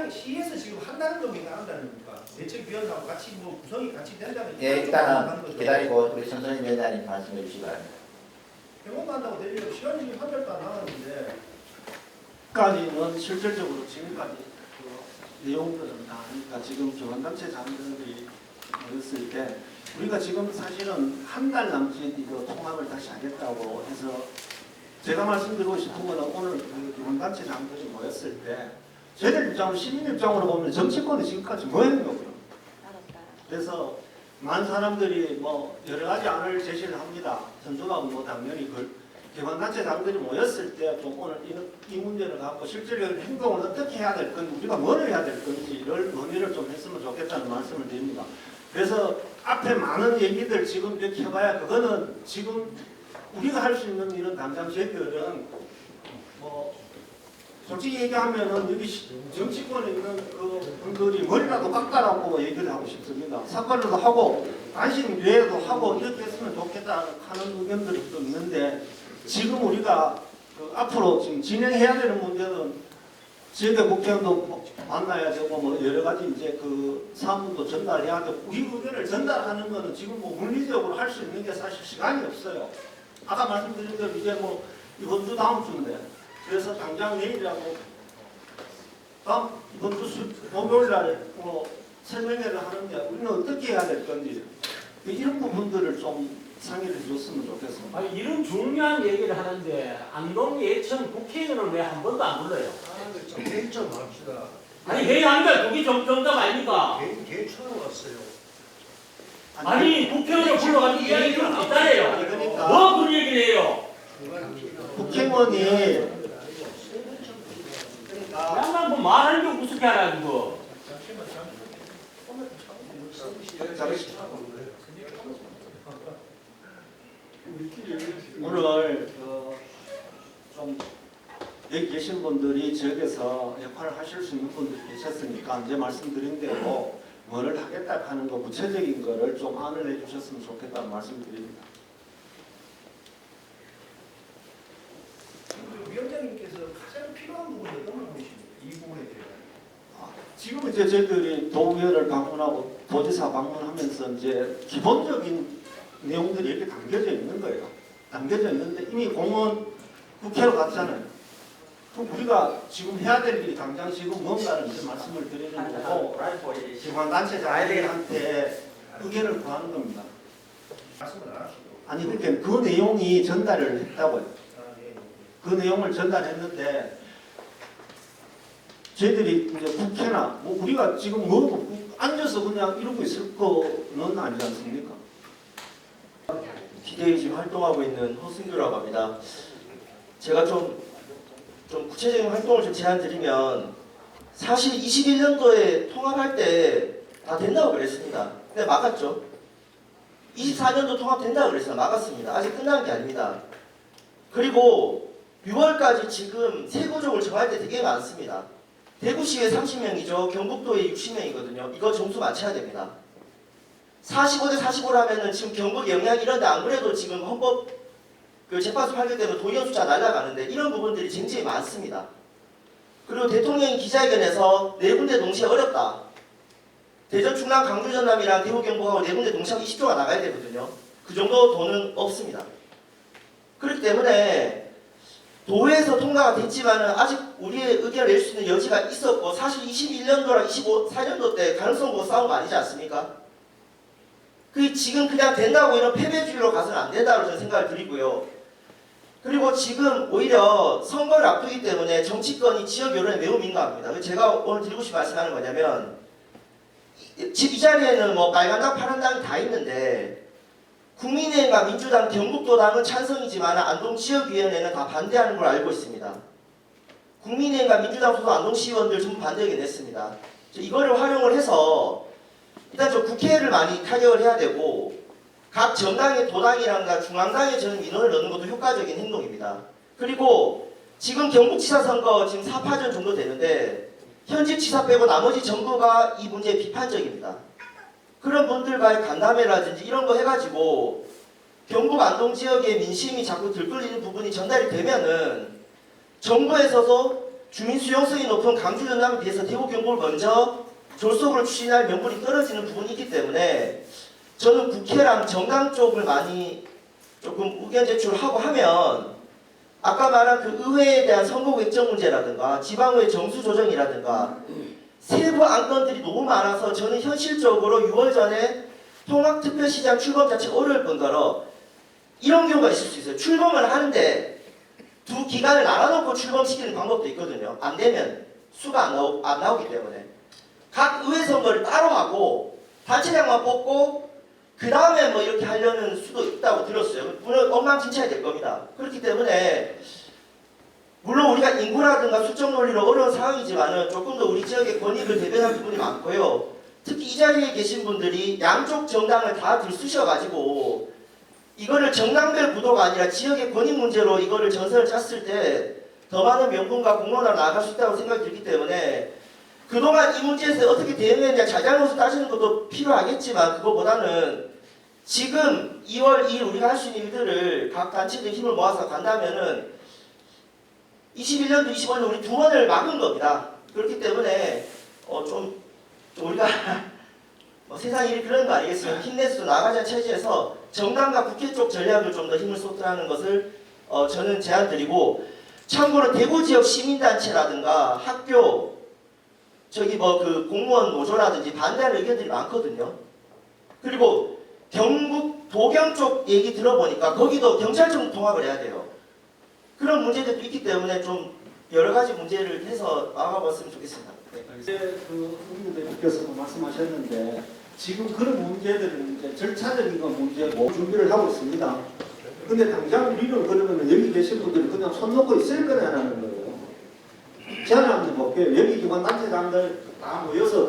시에서 지금 한다는 겁니까? 안 한다는 겁니까? 대책위원하고 같이 구성이 같이 된다는 예, 일단은 기다리고 우리 천송영 위원장님 말씀해 주시기 바랍니다. 병원 간다고 내리고 시간이 지금 한 달도 안 남았는데 까지는 실질적으로 지금까지 그 내용들은 다 하니까 지금 교환단체 장들이 모였을 때 우리가 지금 사실은 한 달 남짓 이거 통합을 다시 하겠다고 해서 제가 말씀드리고 싶은 거는 오늘 그 기본단체장들이 모였을 때 저희들 입장으로 시민 입장으로 보면 정치권이 지금까지 뭐 했는 거고요. 그래서 많은 사람들이 뭐 여러 가지 안을 제시를 합니다. 선수가 뭐 당연히 그 기관단체장들이 모였을 때 좀 오늘 이 문제를 갖고 실질적인 행동을 어떻게 해야 될 건지 우리가 뭘 해야 될 건지를 논의를 좀 했으면 좋겠다는 말씀을 드립니다. 그래서 앞에 많은 얘기들 지금 이렇게 해봐야 그거는 지금 우리가 할 수 있는 이런 당장 제기들은 뭐 솔직히 얘기하면은 여기 정치권에 있는 그 분들이 머리라도 깎아라고 얘기를 하고 싶습니다. 사과라도 하고 단신 외에도 하고 이렇게 했으면 좋겠다 하는 의견들이 또 있는데 지금 우리가 그 앞으로 지금 진행해야 되는 문제는 지역의 국회의원도 만나야 되고 뭐 여러 가지 이제 그 사무도 전달해야 되고 우리 의견을 전달하는 거는 지금 뭐 물리적으로 할 수 있는 게 사실 시간이 없어요. 아까 말씀드린 대로 이제 뭐 이번 주 다음 주인데 그래서 당장 내일이라고 다음 이번 주 목요일 날 뭐 설명회를 하는데 우리는 어떻게 해야 될 건지 이런 부분들을 좀 상의를 해줬으면 좋겠습니다. 아니 이런 중요한 얘기를 하는데 안동 예천 국회의원을 왜 한 번도 안 불러요? 개인 좀 합시다. 아니 회의 한달 그게 정답 아닙니까? 개인 처음 왔어요. 아니 국회의원을 불러가지고 이야기 좀 있다래요. 그러니까 뭐 그런 얘기를 해요? 국회의원이 양반 뭐 말하는 게 우습게 하라 그거. 오늘 좀 여기 계신 분들이 지역에서 역할을 하실 수 있는 분들이 계셨으니까 이제 말씀드린 대로 뭐를 하겠다 하는 거 구체적인 거를 좀 안을 해주셨으면 좋겠다는 말씀드립니다. 위원장님께서 가장 필요한 부분이 어떤 부분이십니까? 이 부분에 대해서. 지금 이제 저희들이 도의회를 방문하고 도지사 방문하면서 이제 기본적인 내용들이 이렇게 담겨져 있는 거예요. 담겨져 있는데 이미 공무원 국회로 갔잖아요. 그럼 우리가 지금 해야 될 일이 당장 지금 뭔가를 이제 말씀을 드리는 거고 기관단체장들한테 의견을 구하는 겁니다. 말씀을 안 하시고. 아니 그러니까 그 내용이 전달을 했다고요. 예. 그 내용을 전달했는데 저희들이 이제 국회나 뭐 우리가 지금 뭐 앉아서 그냥 이러고 있을 거는 아니지 않습니까? 기대에 지금 활동하고 있는 허승규라고 합니다. 제가 좀 구체적인 활동을 좀 제안드리면 사실 21년도에 통합할 때 다 된다고 그랬습니다. 근데 막았죠. 24년도 통합된다고 그랬어요. 막았습니다. 아직 끝난 게 아닙니다. 그리고 6월까지 지금 세부적으로 정할 때 되게 많습니다. 대구시에 30명이죠. 경북도에 60명이거든요. 이거 점수 맞춰야 됩니다. 45대 45를 하면은 지금 경북 영향 이런데 안 그래도 지금 헌법 그 재판소 판결 때문에 도의원 숫자 날아가는데 이런 부분들이 굉장히 많습니다. 그리고 대통령이 기자회견에서 4군데 동시에 어렵다. 대전, 충남, 강주, 전남이랑 대구, 경북하고 4군데 동시에 20조가 나가야 되거든요. 그 정도 돈은 없습니다. 그렇기 때문에 도에서 통과가 됐지만은 아직 우리의 의견을 낼 수 있는 여지가 있었고 사실 21년도랑 24년도 때 가능성 보고 싸운 거 아니지 않습니까? 그 지금 그냥 된다고 이런 패배주의로 가서는 안 된다고 저는 생각을 드리고요. 그리고 지금 오히려 선거를 앞두기 때문에 정치권이 지역 여론에 매우 민감합니다. 그래서 제가 오늘 드리고 싶은 말씀하는 거냐면 이 자리에는 뭐 빨간당 파란당이 다 있는데 국민의힘과 민주당, 경북도당은 찬성이지만 안동 지역위원회는 다 반대하는 걸 알고 있습니다. 국민의힘과 민주당 소속 안동시의원들 전부 반대 의견 냈습니다. 이거를 활용을 해서 일단 저 국회를 많이 타격을 해야 되고 각 정당의 도당이란가 중앙당에 저는 민원을 넣는 것도 효과적인 행동입니다. 그리고 지금 경북지사 선거 지금 4파전 정도 되는데 현직 지사 빼고 나머지 전부가 이 문제에 비판적입니다. 그런 분들과의 간담회라든지 이런 거 해가지고 경북 안동 지역의 민심이 자꾸 들끓이는 부분이 전달이 되면은 정부에서도 주민 수용성이 높은 강주 전남에 비해서 대구 경북을 먼저 졸속으로 추진할 명분이 떨어지는 부분이 있기 때문에 저는 국회랑 정당 쪽을 많이 조금 의견 제출하고 하면 아까 말한 그 의회에 대한 선거 획정 문제라든가 지방의회 정수 조정이라든가 세부 안건들이 너무 많아서 저는 현실적으로 6월 전에 통합특별시장 출범 자체가 어려울 뿐더러 이런 경우가 있을 수 있어요. 출범을 하는데 두 기간을 나눠놓고 출범시키는 방법도 있거든요. 안 되면 수가 안 나오기 때문에 각 의회 선거를 따로 하고 단체장만 뽑고 그 다음에 뭐 이렇게 하려는 수도 있다고 들었어요. 물론 엉망진창이 될 겁니다. 그렇기 때문에 물론 우리가 인구라든가 수적 논리로 어려운 상황이지만은 조금 더 우리 지역의 권익을 대변한 부분이 많고요. 특히 이 자리에 계신 분들이 양쪽 정당을 다 들쑤셔가지고 이거를 정당별 구도가 아니라 지역의 권익 문제로 이거를 전선을 짰을 때 더 많은 명분과 공론화로 나아갈 수 있다고 생각이 들기 때문에 그동안 이 문제에서 어떻게 대응했냐 잘잘못을 따지는 것도 필요하겠지만 그거보다는 지금 2월 2일 우리가 할 수 있는 일들을 각 단체들 힘을 모아서 간다면은 21년도 25년도 우리 두 번을 막은 겁니다. 그렇기 때문에 좀 우리가 뭐 세상 일이 그런 거 아니겠어요. 힘내서 나가자는 체제에서 정당과 국회 쪽 전략을 좀 더 힘을 쏟으라는 것을 저는 제안드리고 참고로 대구 지역 시민단체라든가 학교 저기 뭐 그 공무원 노조라든지 반대하는 의견들이 많거든요. 그리고 경북 도경 쪽 얘기 들어보니까 거기도 경찰청 통합을 해야 돼요. 그런 문제들도 있기 때문에 좀 여러 가지 문제를 해서 나가봤으면 좋겠습니다. 네. 그 의원님께서도 말씀하셨는데 지금 그런 문제들은 이제 절차적인 건 문제고 준비를 하고 있습니다. 근데 당장 우리는 그러면 여기 계신 분들이 그냥 손 놓고 있을 거냐는 거예요. 저는 한번 볼게요. 여기 기관단체장들 다 모여서